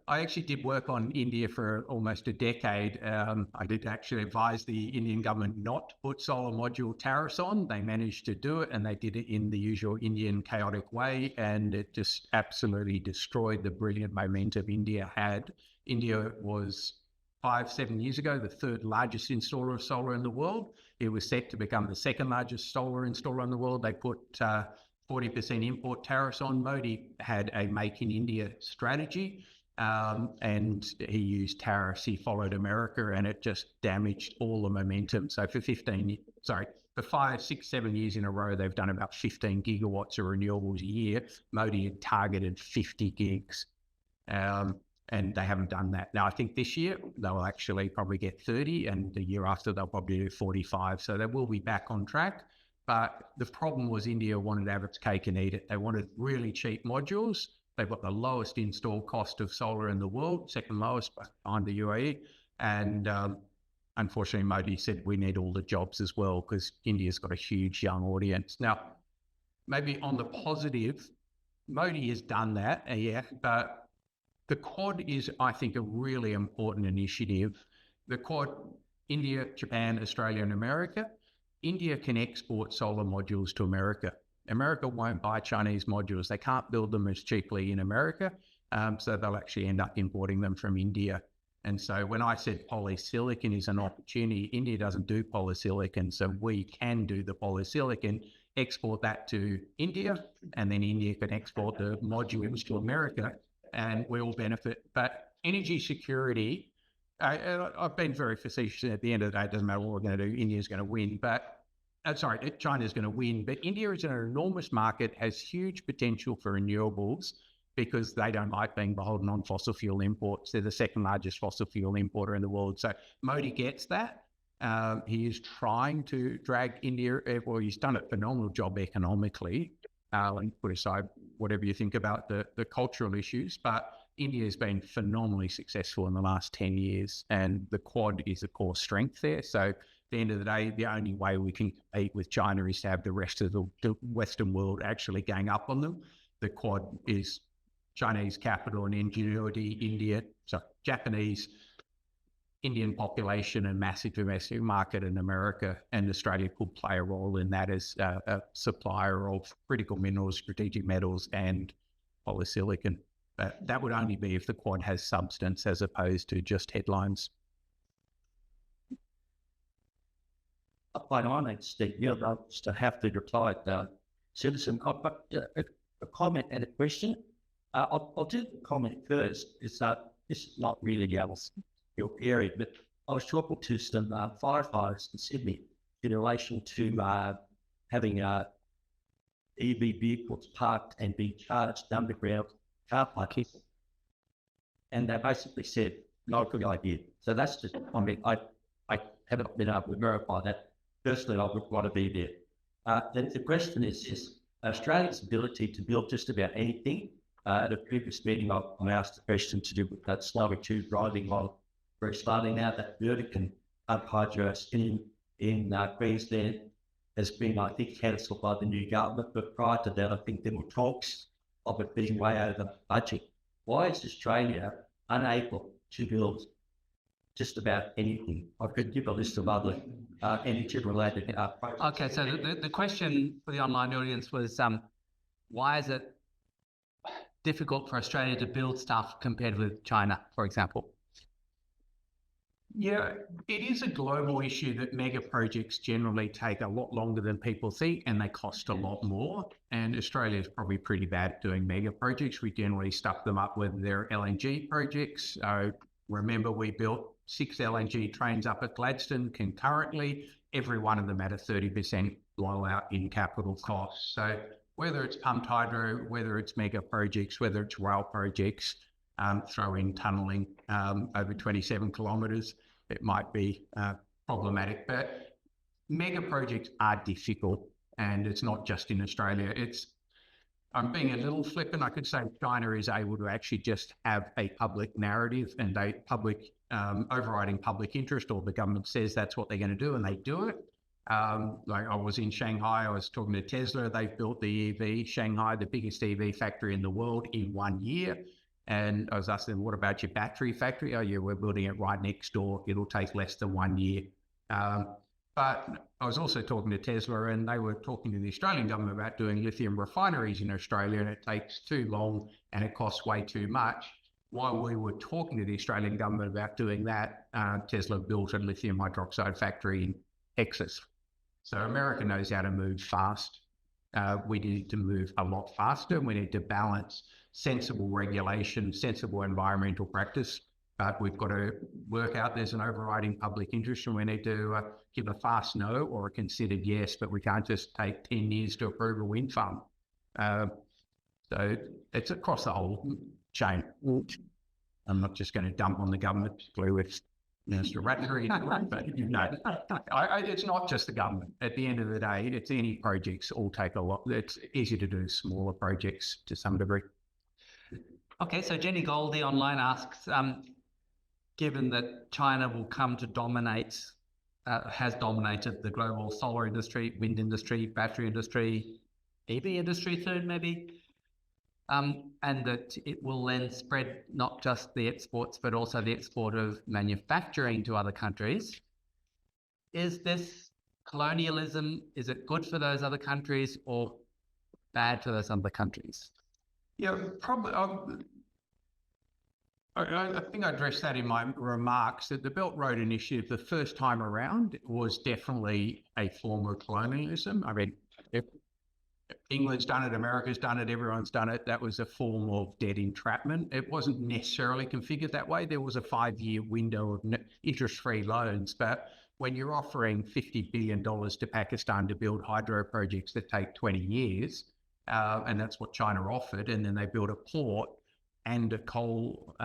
I actually did work on India for almost a decade. I did actually advise the Indian government not to put solar module tariffs on. They managed to do it, and they did it in the usual Indian chaotic way, and it just absolutely destroyed the brilliant momentum India had. India was 5-7 years ago the third largest installer of solar in the world. It was set to become the second largest solar installer in the world. They put 40% import tariffs on. Modi had a Make in India strategy, and he used tariffs. He followed America, and it just damaged all the momentum. So for 5, 6, 7 years in a row, they've done about 15 gigawatts of renewables a year. Modi had targeted 50 gigs, and they haven't done that. Now, I think this year they'll actually probably get 30, and the year after they'll probably do 45. So they will be back on track. But the problem was India wanted to have its cake and eat it. They wanted really cheap modules. They've got the lowest install cost of solar in the world, second lowest behind the UAE. And unfortunately, Modi said we need all the jobs as well because India's got a huge young audience. Now, maybe on the positive, Modi has done that, yeah, but the Quad is, I think, a really important initiative. The Quad, India, Japan, Australia, and America. India can export solar modules to America. America won't buy Chinese modules. They can't build them as cheaply in America, so they'll actually end up importing them from India. And so when I said polysilicon is an opportunity, India doesn't do polysilicon, so we can do the polysilicon, export that to India, and then India can export the modules to America, and we all benefit. But energy security, I've been very facetious. At the end of the day, it doesn't matter what we're going to do. India's going to win, China's going to win. But India is an enormous market, has huge potential for renewables because they don't like being beholden on fossil fuel imports. They're the second largest fossil fuel importer in the world. So Modi gets that. He is trying to drag India. Well, he's done a phenomenal job economically. And put aside whatever you think about the cultural issues, but India has been phenomenally successful in the last 10 years, and the Quad is a core strength there. So at the end of the day, the only way we can compete with China is to have the rest of the Western world actually gang up on them. The Quad is Chinese capital and ingenuity, Japanese, Indian population and massive domestic market in America, and Australia could play a role in that as a supplier of critical minerals, strategic metals and polysilicon. But that would only be if the Quad has substance as opposed to just headlines. Quite honest, Steve, I just have to reply to citizen. I've got a comment and a question. I'll do the comment first. It's this is not really your area, but I was talking to some firefighters in Sydney in relation to having EV vehicles parked and being charged underground car parking. And they basically said, not a good idea. So that's just, I mean, I haven't been able to verify that. Personally, I would want to be there. The question is Australia's ability to build just about anything. At a previous meeting, I asked a question to do with that slower tube driving model. We're starting now that vertical hydro scheme in Queensland has been, I think, cancelled by the new government. But prior to that, I think there were talks of it being way over budget. Why is Australia unable to build just about anything? I could give a list of other energy-related projects. Okay, so the question for the online audience was, why is it difficult for Australia to build stuff compared with China, for example? Yeah, it is a global issue that mega projects generally take a lot longer than people think, and they cost a lot more. And Australia is probably pretty bad at doing mega projects. We generally stuff them up with their LNG projects. Remember, we built 6 LNG trains up at Gladstone concurrently, every one of them at a 30% blowout in capital costs. So whether it's pumped hydro, whether it's mega projects, whether it's rail projects, throw in tunnelling over 27 kilometres, it might be problematic. But mega projects are difficult, and it's not just in Australia. I'm being a little flippant. I could say China is able to actually just have a public narrative and a public overriding public interest, or the government says that's what they're going to do, and they do it. Like I was in Shanghai, I was talking to Tesla. They've built the EV, Shanghai, the biggest EV factory in the world in 1 year. And I was asking them, what about your battery factory? Oh yeah, we're building it right next door. It'll take less than 1 year. But I was also talking to Tesla, and they were talking to the Australian government about doing lithium refineries in Australia, and it takes too long and it costs way too much. While we were talking to the Australian government about doing that, Tesla built a lithium hydroxide factory in Texas. So America knows how to move fast. We need to move a lot faster. We need to balance sensible regulation, sensible environmental practice, but we've got to work out there's an overriding public interest, and we need to give a fast no or a considered yes, but we can't just take 10 years to approve a wind farm. So it's across the whole chain. I'm not just going to dump on the government, particularly with Minister Ratnery, but no, it's not just the government. At the end of the day, it's any projects all take a lot. It's easy to do smaller projects to some degree. Okay, so Jenny Goldie online asks, given that China will come to dominate, has dominated the global solar industry, wind industry, battery industry, EV industry soon maybe, and that it will then spread not just the exports, but also the export of manufacturing to other countries. Is this colonialism? Is it good for those other countries or bad for those other countries? Yeah, probably. I think I addressed that in my remarks, that the Belt Road Initiative, the first time around, was definitely a form of colonialism. I mean, if England's done it, America's done it, everyone's done it. That was a form of debt entrapment. It wasn't necessarily configured that way. There was a 5-year window of interest-free loans, but when you're offering $50 billion to Pakistan to build hydro projects that take 20 years, and that's what China offered, and then they built a port and a coal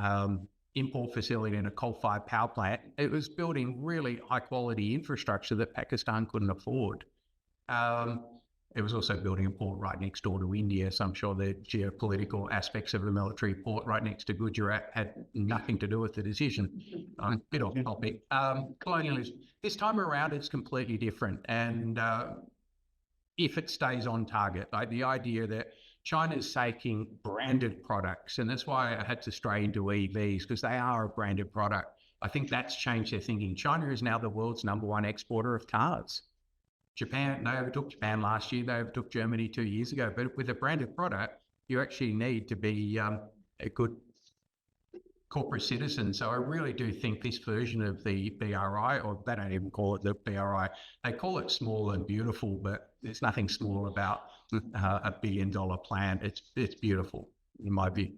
import facility and a coal-fired power plant. It was building really high-quality infrastructure that Pakistan couldn't afford. It was also building a port right next door to India, so I'm sure the geopolitical aspects of the military port right next to Gujarat had nothing to do with the decision. Bit off topic. Colonialism. This time around, it's completely different, and if it stays on target, like the idea that China's taking branded products, and that's why I had to stray into EVs, because they are a branded product. I think that's changed their thinking. China is now the world's #1 exporter of cars. Japan, they overtook Japan last year, they overtook Germany 2 years ago, but with a branded product, you actually need to be a good corporate citizen. So I really do think this version of the BRI, or they don't even call it the BRI, they call it small and beautiful, but there's nothing small about a $1 billion plan. It's beautiful, in my view.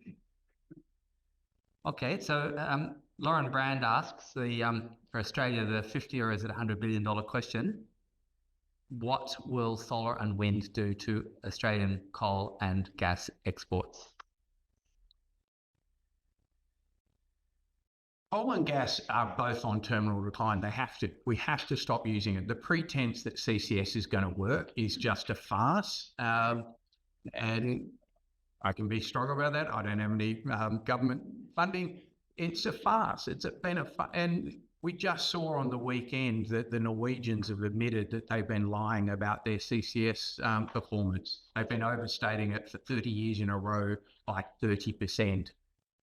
Okay, so Lauren Brand asks, for Australia, the 50 or is it $100 billion question, what will solar and wind do to Australian coal and gas exports? Coal and gas are both on terminal decline. They have to. We have to stop using it. The pretense that CCS is going to work is just a farce. And I can be strong about that. I don't have any government funding. It's a farce. And we just saw on the weekend that the Norwegians have admitted that they've been lying about their CCS performance. They've been overstating it for 30 years in a row, like 30%.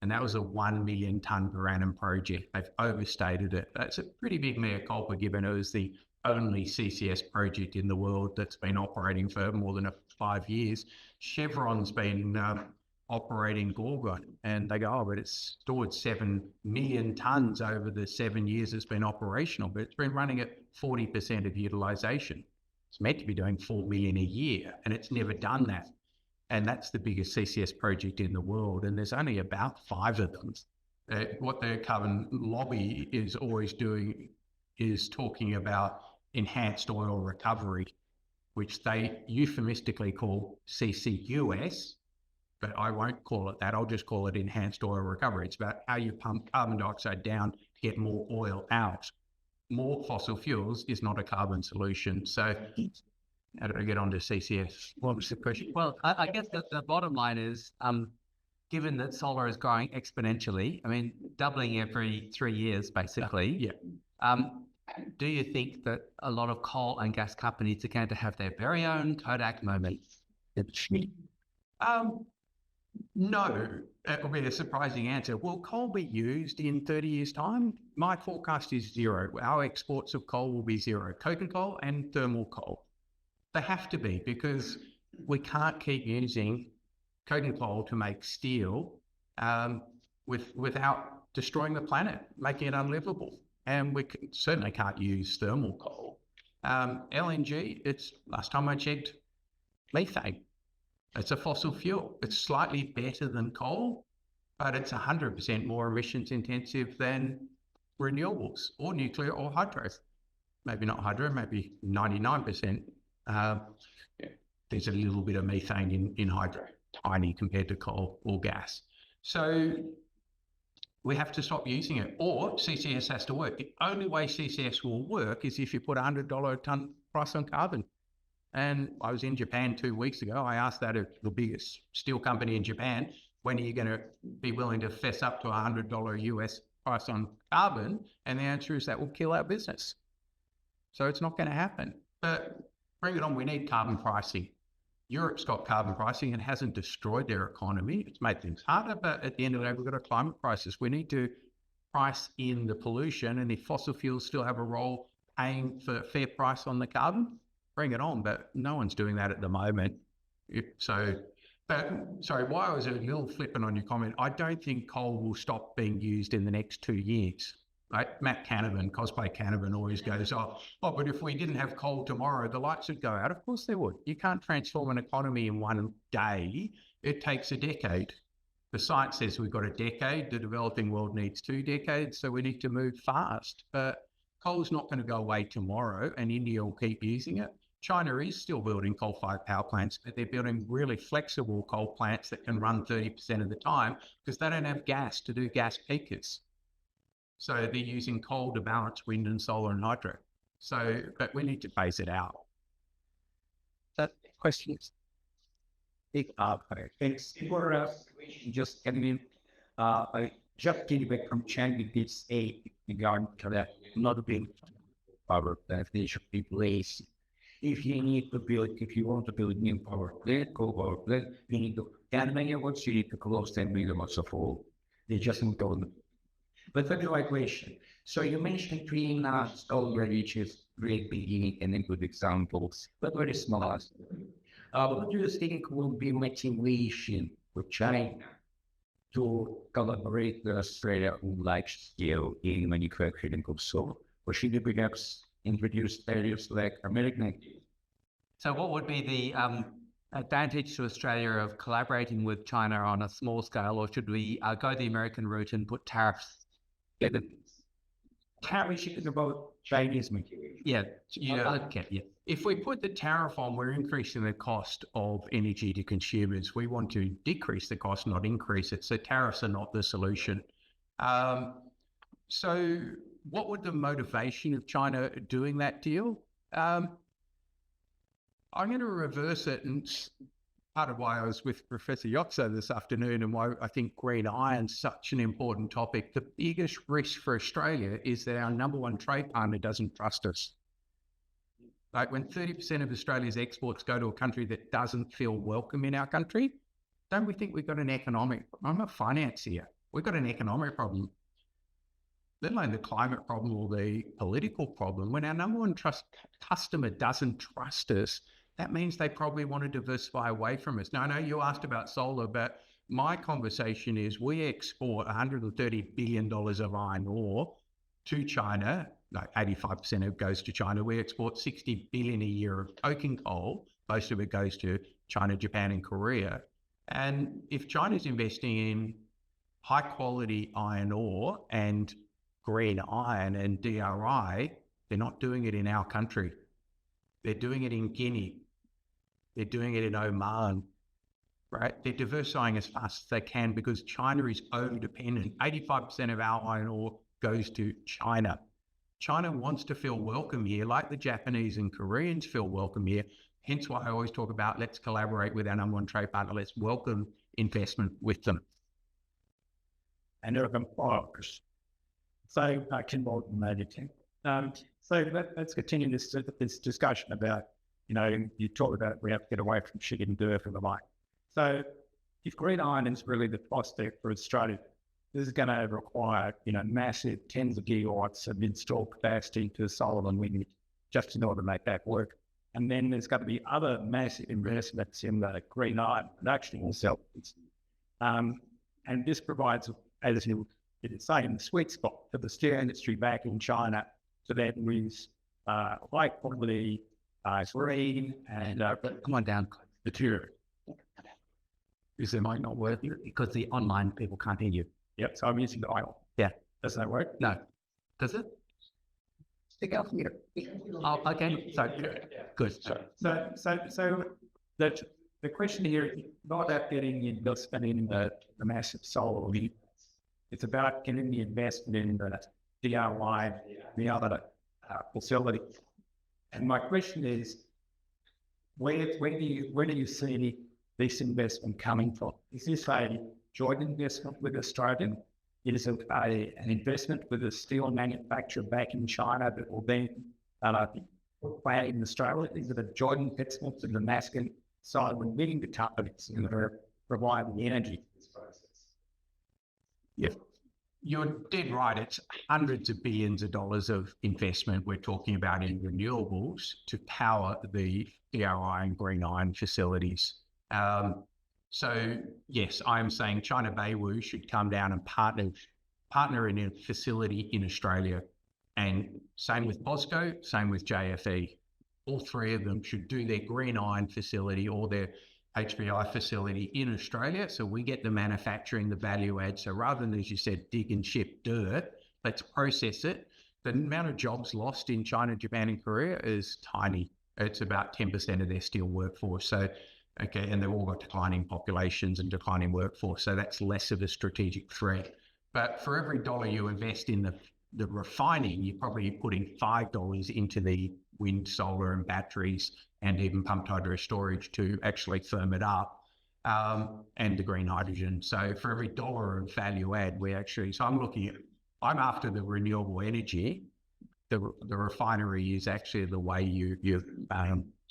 And that was a 1 million tonne per annum project. They've overstated it. That's a pretty big mea culpa, given it was the only CCS project in the world that's been operating for more than 5 years. Chevron's been operating Gorgon, and they go, oh, but it's stored 7 million tonnes over the 7 years it's been operational, but it's been running at 40% of utilisation. It's meant to be doing 4 million a year, and it's never done that. And that's the biggest CCS project in the world, and there's only about 5 of them. What the carbon lobby is always doing is talking about enhanced oil recovery, which they euphemistically call CCUS, but I won't call it that. I'll just call it enhanced oil recovery. It's about how you pump carbon dioxide down to get more oil out. More fossil fuels is not a carbon solution. So how do I get onto CCS? What was the question? Well, I guess the bottom line is, given that solar is growing exponentially, I mean, doubling every 3 years, basically. Yeah. Do you think that a lot of coal and gas companies are going to have their very own Kodak moment? No, that will be a surprising answer. Will coal be used in 30 years' time? My forecast is 0. Our exports of coal will be 0. Coking coal and thermal coal. They have to be, because we can't keep using coking coal to make steel without destroying the planet, making it unlivable. And we certainly can't use thermal coal. LNG, it's, last time I checked, methane. It's a fossil fuel. It's slightly better than coal, but it's 100% more emissions intensive than renewables or nuclear or hydro. Maybe not hydro, maybe 99%. There's a little bit of methane in hydro, tiny compared to coal or gas. So we have to stop using it, or CCS has to work. The only way CCS will work is if you put $100 a tonne price on carbon. And I was in Japan 2 weeks ago. I asked that of the biggest steel company in Japan, when are you going to be willing to fess up to $100 US price on carbon? And the answer is that will kill our business. So it's not going to happen. But bring it on, we need carbon pricing. Europe's got carbon pricing and hasn't destroyed their economy. It's made things harder, but at the end of the day, we've got a climate crisis. We need to price in the pollution, and if fossil fuels still have a role paying for a fair price on the carbon, bring it on, but no one's doing that at the moment. Sorry, why I was a little flippant on your comment, I don't think coal will stop being used in the next 2 years. Right? Matt Canavan, Cosplay Canavan, always goes, oh, but if we didn't have coal tomorrow, the lights would go out. Of course they would. You can't transform an economy in 1 day. It takes a decade. The science says we've got a decade. The developing world needs 2 decades, so we need to move fast. But coal's not going to go away tomorrow, and India will keep using it. China is still building coal-fired power plants, but they're building really flexible coal plants that can run 30% of the time because they don't have gas to do gas peakers. So they're using coal to balance wind and solar and hydro. So, but we need to phase it out. questions? Thanks for just coming in. I just came back from China. It's a regard to that not being power definition in place. If you need to build, if you want to build new power plant, coal power plant, you need to 10 megawatts, you need to close 10 megawatts of all. They just don't know. But that's my question. So you mentioned greenhouse already, which is great beginning and a good examples, but very small. What do you think will be motivation for China to collaborate with Australia on large scale in manufacturing of solar? Or should you perhaps introduce barriers like American? So what would be the advantage to Australia of collaborating with China on a small scale, or should we go the American route and put tariffs? Tariffs about Chinese material. Yeah, Okay, yeah. If we put the tariff on, we're increasing the cost of energy to consumers. We want to decrease the cost, not increase it. So tariffs are not the solution. So what would the motivation of China doing that deal? I'm going to reverse it, and part of why I was with Professor Yoxo this afternoon and why I think green iron's such an important topic. The biggest risk for Australia is that our number one trade partner doesn't trust us. Like when 30% of Australia's exports go to a country that doesn't feel welcome in our country, don't we think we've got an economic, I'm a financier, we've got an economic problem, let alone the climate problem or the political problem. When our number one customer doesn't trust us, that means they probably want to diversify away from us. Now, I know you asked about solar, but my conversation is we export $130 billion of iron ore to China. Like 85% of it goes to China. We export 60 billion a year of coking coal. Most of it goes to China, Japan, and Korea. And if China's investing in high quality iron ore and green iron and DRI, they're not doing it in our country. They're doing it in Guinea. They're doing it in Oman, right? They're diversifying as fast as they can because China is over-dependent. 85% of our iron ore goes to China. China wants to feel welcome here, like the Japanese and Koreans feel welcome here. Hence why I always talk about let's collaborate with our number one trade partner. Let's welcome investment with them. And there are partners. So I can more than that. So let's continue this discussion about, you talk about we have to get away from sugar and dirt and the like. So if green iron is really the prospect for Australia, this is going to require, massive tens of gigawatts of installed capacity to solar and wind just in order to make that work. And then there's going to be other massive investments in the green iron production itself. And this provides, as you say, in the sweet spot for the steel industry back in China. So that means high quality green and Come on down. material. Because it might not work because the online people can't hear you. Yep. So I'm using the oil. Yeah. Does that work? No. Does it? Stick out here. Oh, okay. So good. So the question here is not about getting investment in the massive solar lead. It's about getting the investment in the DIY, the other facility. And my question is, where do you see this investment coming from? Is this a joint investment with Australia? Is it an investment with a steel manufacturer back in China that will then play in Australia? Is it a joint investment with the American side when meeting the companies that are providing the energy for this process? Yeah. You're dead right. It's hundreds of billions of dollars of investment we're talking about in renewables to power the DRI and green iron facilities. So yes, I'm saying China Baowu should come down and partner in a facility in Australia. And same with POSCO, same with JFE. All three of them should do their green iron facility or their HBI facility in Australia. So we get the manufacturing, the value add. So rather than, as you said, dig and ship dirt, let's process it. The amount of jobs lost in China, Japan, and Korea is tiny. It's about 10% of their steel workforce. So, okay, and they've all got declining populations and declining workforce. So that's less of a strategic threat. But for every dollar you invest in the refining, you're probably putting $5 into the wind, solar, and batteries, and even pumped hydro storage to actually firm it up, and the green hydrogen. So for every dollar of value add, I'm after the renewable energy. The refinery is actually the way you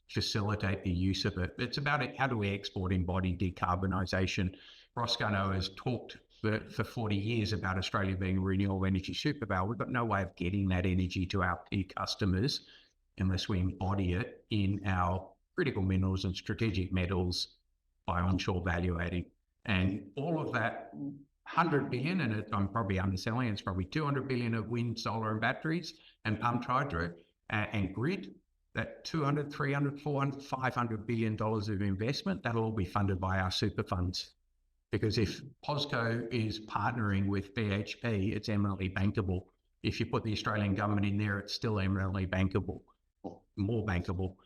facilitate the use of it. It's about how do we export embodied decarbonisation. Roscoe has talked for 40 years about Australia being a renewable energy superpower. We've got no way of getting that energy to our key customers unless we embody it in our critical minerals and strategic metals by onshore value adding. And all of that 100 billion, and I'm probably underselling, it's probably 200 billion of wind, solar and batteries and pumped hydro and grid, that 200, 300, 400, 500 billion dollars of investment, that'll all be funded by our super funds. Because if POSCO is partnering with BHP, it's eminently bankable. If you put the Australian government in there, it's still eminently bankable, or more bankable.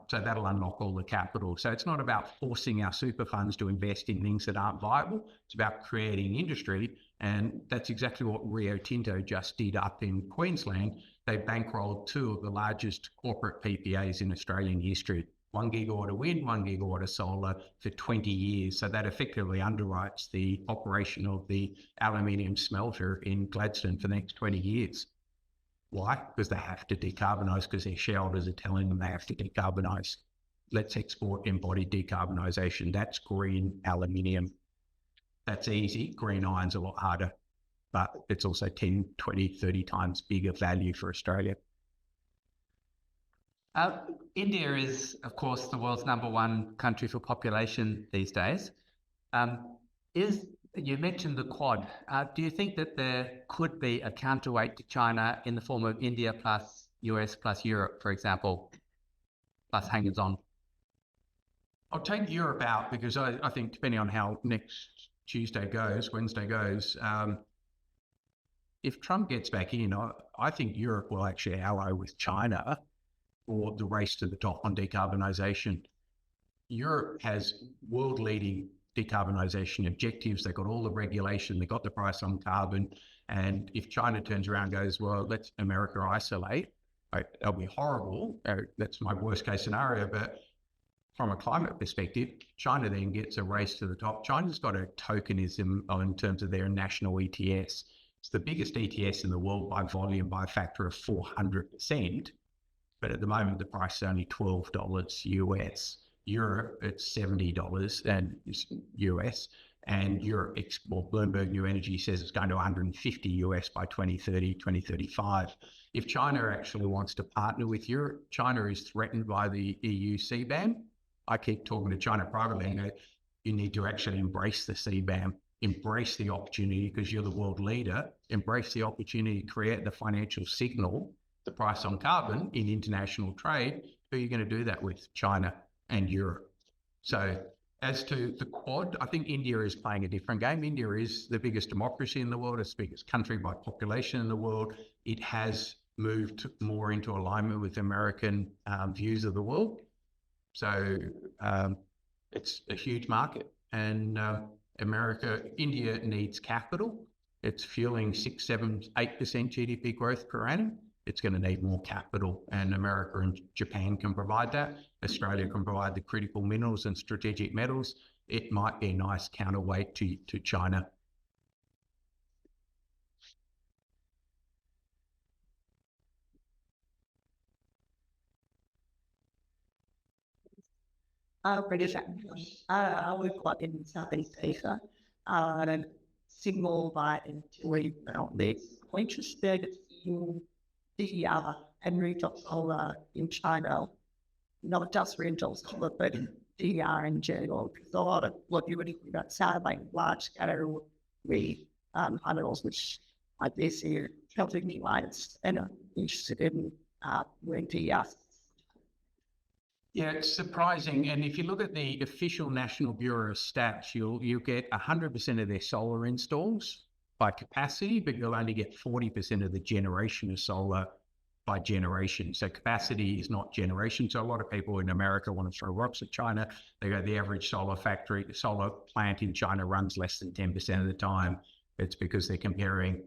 So that'll unlock all the capital. So it's not about forcing our super funds to invest in things that aren't viable. It's about creating industry. And that's exactly what Rio Tinto just did up in Queensland. They bankrolled 2 of the largest corporate PPAs in Australian history. 1 gigawatt of wind, 1 gigawatt of solar for 20 years. So that effectively underwrites the operation of the aluminium smelter in Gladstone for the next 20 years. Why? Because they have to decarbonise, because their shareholders are telling them they have to decarbonise. Let's export embodied decarbonisation. That's green aluminium. That's easy. Green iron's a lot harder, but it's also 10, 20, 30 times bigger value for Australia. India is, of course, the world's #1 country for population these days. You mentioned the Quad. Do you think that there could be a counterweight to China in the form of India plus US plus Europe, for example, plus hangers on? I'll take Europe out because I think depending on how next Wednesday goes, if Trump gets back in, I think Europe will actually ally with China for the race to the top on decarbonisation. Europe has world-leading decarbonisation objectives. They've got all the regulation, they've got the price on carbon. And if China turns around and goes, well, let's America isolate, that'll be horrible. That's my worst case scenario. But from a climate perspective, China then gets a race to the top. China's got a tokenism in terms of their national ETS. It's the biggest ETS in the world by volume by a factor of 400%. But at the moment, the price is only $12 US. Europe, it's $70 and US. And Europe export, Bloomberg New Energy says it's going to 150 US by 2030, 2035. If China actually wants to partner with Europe, China is threatened by the EU CBAM. I keep talking to China privately and go, you need to actually embrace the CBAM, embrace the opportunity because you're the world leader, embrace the opportunity to create the financial signal, the price on carbon in international trade. Who are you going to do that with? China and Europe. So as to the Quad, I think India is playing a different game. India is the biggest democracy in the world. It's the biggest country by population in the world. It has moved more into alignment with American views of the world. So it's a huge market. And India needs capital. It's fueling 6, 7, 8% GDP growth per annum. It's going to need more capital, and America and Japan can provide that. Australia can provide the critical minerals and strategic metals. It might be a nice counterweight to China. British English. I would like in Southeast Asia. Signal by into this. Interested in the ANU Solar in China, not just rental solar, but DR in general. Because a lot of what you would think about sound like large scale panels, which I basically helping me lights and interested in DR. Yeah, it's surprising. And if you look at the official National Bureau of Stats, you'll get 100% of their solar installs by capacity, but you'll only get 40% of the generation of solar by generation. So capacity is not generation. So a lot of people in America want to throw rocks at China. They go, the average solar plant in China runs less than 10% of the time. It's because they're comparing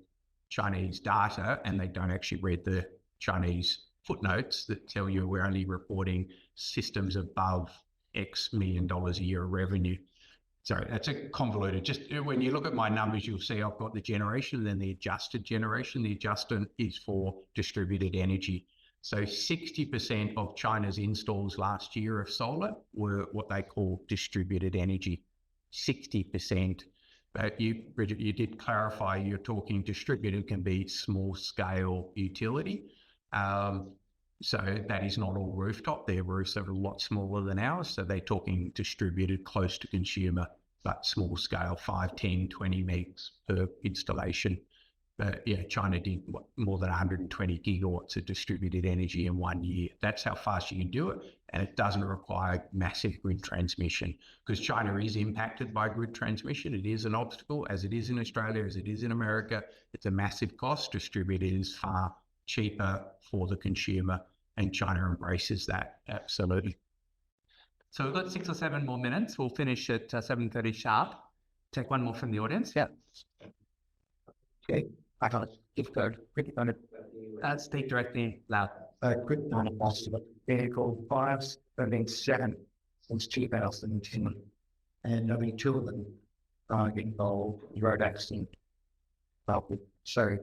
Chinese data and they don't actually read the Chinese footnotes that tell you we're only reporting systems above X $1 million a year of revenue. So that's a convoluted. Just when you look at my numbers, you'll see I've got the generation and then the adjusted generation. The adjusted is for distributed energy. So 60% of China's installs last year of solar were what they call distributed energy. 60%. But you, Bridget, you did clarify you're talking distributed can be small scale utility. So that is not all rooftop. Their roofs are a lot smaller than ours. So they're talking distributed close to consumer, but small scale, 5, 10, 20 megs per installation. But yeah, China did more than 120 gigawatts of distributed energy in 1 year. That's how fast you can do it. And it doesn't require massive grid transmission because China is impacted by grid transmission. It is an obstacle, as it is in Australia, as it is in America. It's a massive cost. Distributed is far cheaper for the consumer, and China embraces that, absolutely. So we've got 6 or 7 more minutes. We'll finish at 7:30 sharp. Take one more from the audience. Yeah. Okay, I got it. Give code. Quick on it. Speak directly loud. Quick on it. Vehicle 5, I mean 7 since 2010, and only 2 of them are involved in road accident. So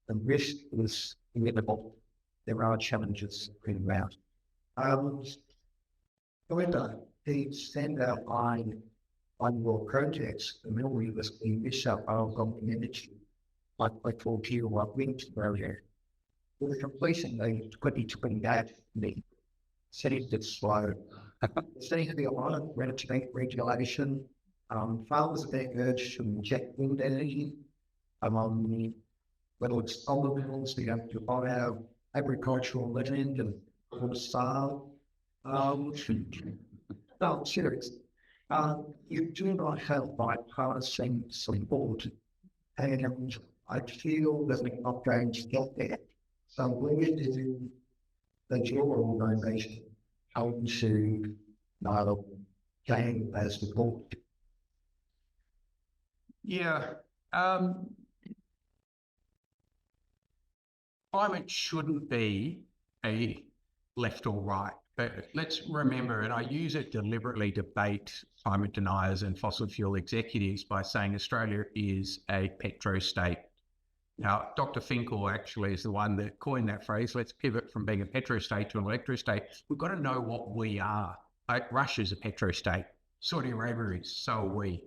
the risk is inevitable. There are challenges around. However, the standout line on your projects, the middle was the Bishop of energy, like for gigawatt wind project. With the completion of 2028, the setting that's slow. There's going to be a lot of regulation. Farmers are being urged to inject wind energy. Whether it's solar panels, they have to buy our agricultural land and all style. No, serious. You do not have bipartisan support, and I feel that we're not going to get there. So where do that your organisation come to gain that support? Yeah. Climate shouldn't be a left or right, but let's remember, and I use it deliberately to bait climate deniers and fossil fuel executives by saying Australia is a petro state. Now, Dr. Finkel actually is the one that coined that phrase. Let's pivot from being a petro state to an electro state. We've got to know what we are. Like Russia's a petro state. Saudi Arabia is, so are we.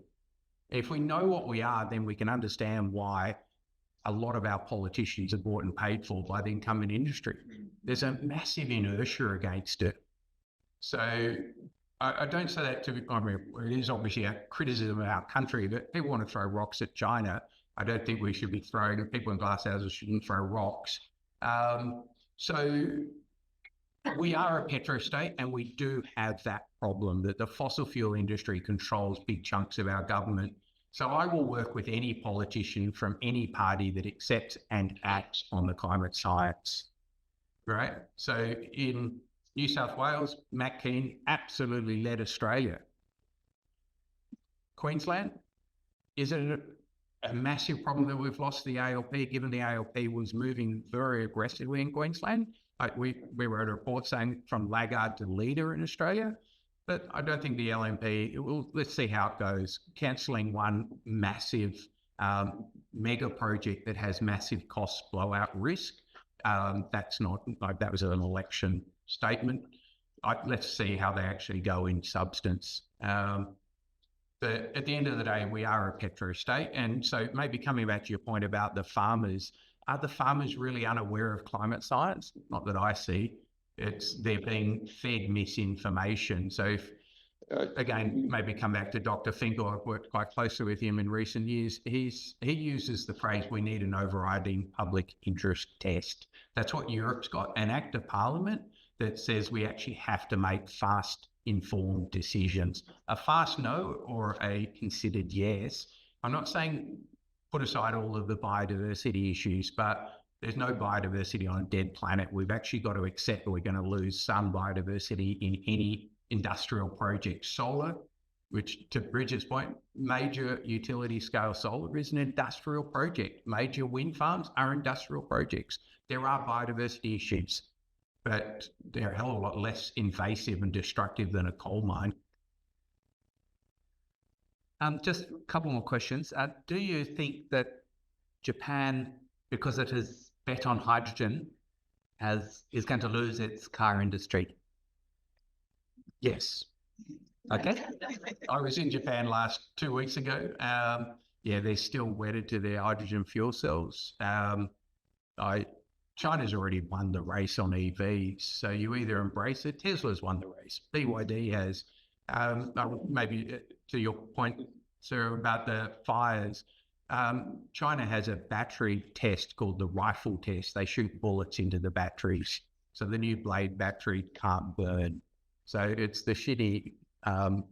If we know what we are, then we can understand why a lot of our politicians are bought and paid for by the incumbent industry. There's a massive inertia against it. So I don't say that to, I mean, it is obviously a criticism of our country, but people want to throw rocks at China. I don't think we should be throwing, people in glass houses shouldn't throw rocks. So we are a petro state, and we do have that problem that the fossil fuel industry controls big chunks of our government. So I will work with any politician from any party that accepts and acts on the climate science, right? So in New South Wales, Matt Keane absolutely led Australia. Queensland, is it a massive problem that we've lost the ALP, given the ALP was moving very aggressively in Queensland? Like we wrote a report saying from laggard to leader in Australia. But I don't think the LNP, let's see how it goes. Cancelling one massive mega project that has massive cost blowout risk, that's not, like that was an election statement. Let's see how they actually go in substance. But at the end of the day, we are a petro state. And so maybe coming back to your point about the farmers, are the farmers really unaware of climate science? Not that I see. They're being fed misinformation. So if, again, maybe come back to Dr. Finkel, I've worked quite closely with him in recent years. He uses the phrase, we need an overriding public interest test. That's what Europe's got, an act of parliament that says we actually have to make fast, informed decisions. A fast no or a considered yes. I'm not saying put aside all of the biodiversity issues, but there's no biodiversity on a dead planet. We've actually got to accept that we're going to lose some biodiversity in any industrial project. Solar, which to Bridget's point, major utility scale solar is an industrial project. Major wind farms are industrial projects. There are biodiversity issues. but they're a hell of a lot less invasive and destructive than a coal mine. Just a couple more questions. Do you think that Japan, because it has bet on hydrogen, is going to lose its car industry? Yes. Okay. I was in Japan 2 weeks ago. Yeah, they're still wedded to their hydrogen fuel cells. China's already won the race on EVs, so you either embrace it. Tesla's won the race. BYD has. Maybe to your point, sir, about the fires, China has a battery test called the rifle test. They shoot bullets into the batteries, so the new blade battery can't burn. So it's the shitty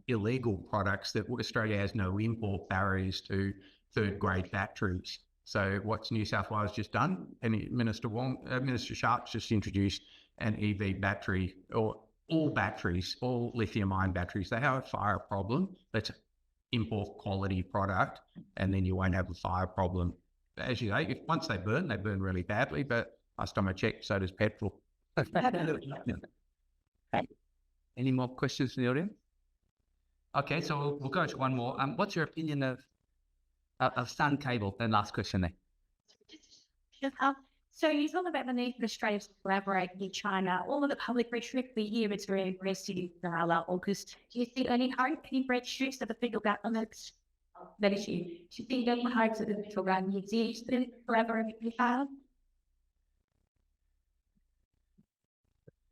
illegal products that Australia has no import barriers to third-grade batteries. So what's New South Wales just done? And Minister Sharp's just introduced an EV battery, or all batteries, all lithium-ion batteries. They have a fire problem. Let's import quality product, and then you won't have a fire problem. As you say, once they burn really badly. But last time I checked, so does petrol. Any more questions from the audience? Okay, so we'll go to one more. What's your opinion of Sun Cable? Then last question there. So you talk about the need for Australia to collaborate with China. All of the public rhetoric we hear is very aggressive in August. Do you think any hope, any rhetoric that the federal government, that issue? Do you think any hope that the federal government is to collaborate with China?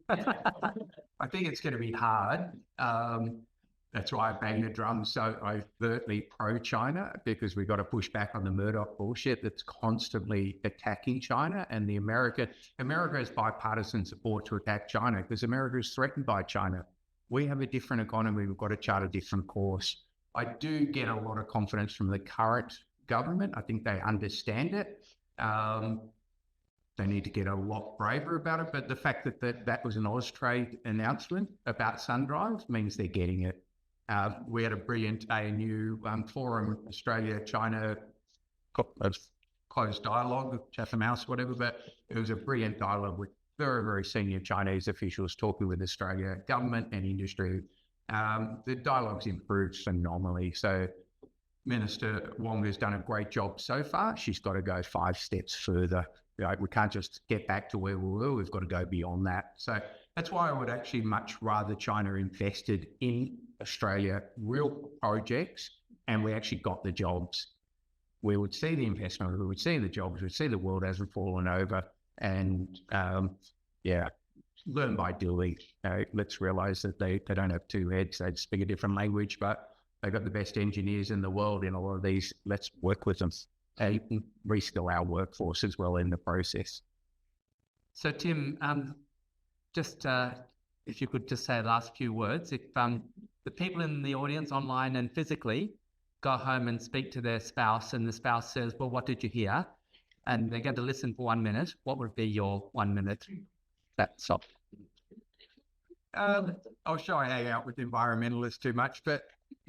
I think it's going to be hard. That's why I bang the drum so overtly pro-China, because we've got to push back on the Murdoch bullshit that's constantly attacking China. And America has bipartisan support to attack China because America is threatened by China. We have a different economy. We've got to chart a different course. I do get a lot of confidence from the current government. I think they understand it. They need to get a lot braver about it. But the fact that was an Austrade announcement about SunDrive means they're getting it. We had a brilliant ANU forum, Australia-China closed dialogue, Chatham House, whatever, but it was a brilliant dialogue with very, very senior Chinese officials talking with Australia government and industry. The dialogue's improved phenomenally. So Minister Wong has done a great job so far. She's got to go 5 steps further. We can't just get back to where we were. We've got to go beyond that. So that's why I would actually much rather China invested in Australia, real projects, and we actually got the jobs. We would see the investment, we would see the jobs, we'd see the world hasn't fallen over, and learn by doing. Let's realise that they don't have 2 heads, they speak a different language, but they've got the best engineers in the world in a lot of these. Let's work with them and reskill our workforce as well in the process. So Tim, just if you could just say the last few words. If the people in the audience, online and physically, go home and speak to their spouse, and the spouse says, well, what did you hear? And they're going to listen for 1 minute. What would be your 1 minute? That's all. I'll sure I hang out with environmentalists too much, but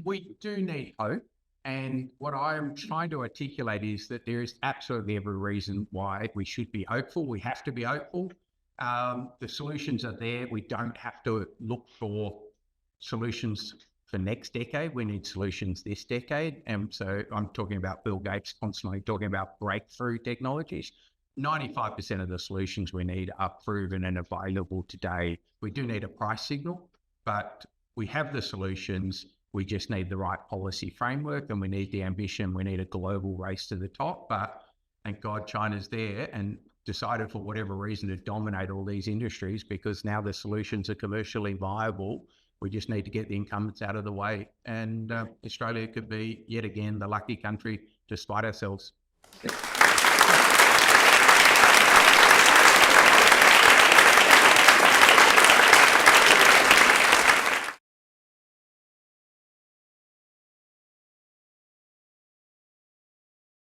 we do need hope. And what I'm trying to articulate is that there is absolutely every reason why we should be hopeful. We have to be hopeful. The solutions are there. We don't have to look for solutions for next decade. We need solutions this decade. And so I'm talking about Bill Gates constantly talking about breakthrough technologies. 95% of the solutions we need are proven and available today. We do need a price signal, but we have the solutions. We just need the right policy framework, and we need the ambition. We need a global race to the top. But thank God China's there and decided for whatever reason to dominate all these industries, because now the solutions are commercially viable. We just need to get the incumbents out of the way. And Australia could be, yet again, the lucky country to spite ourselves.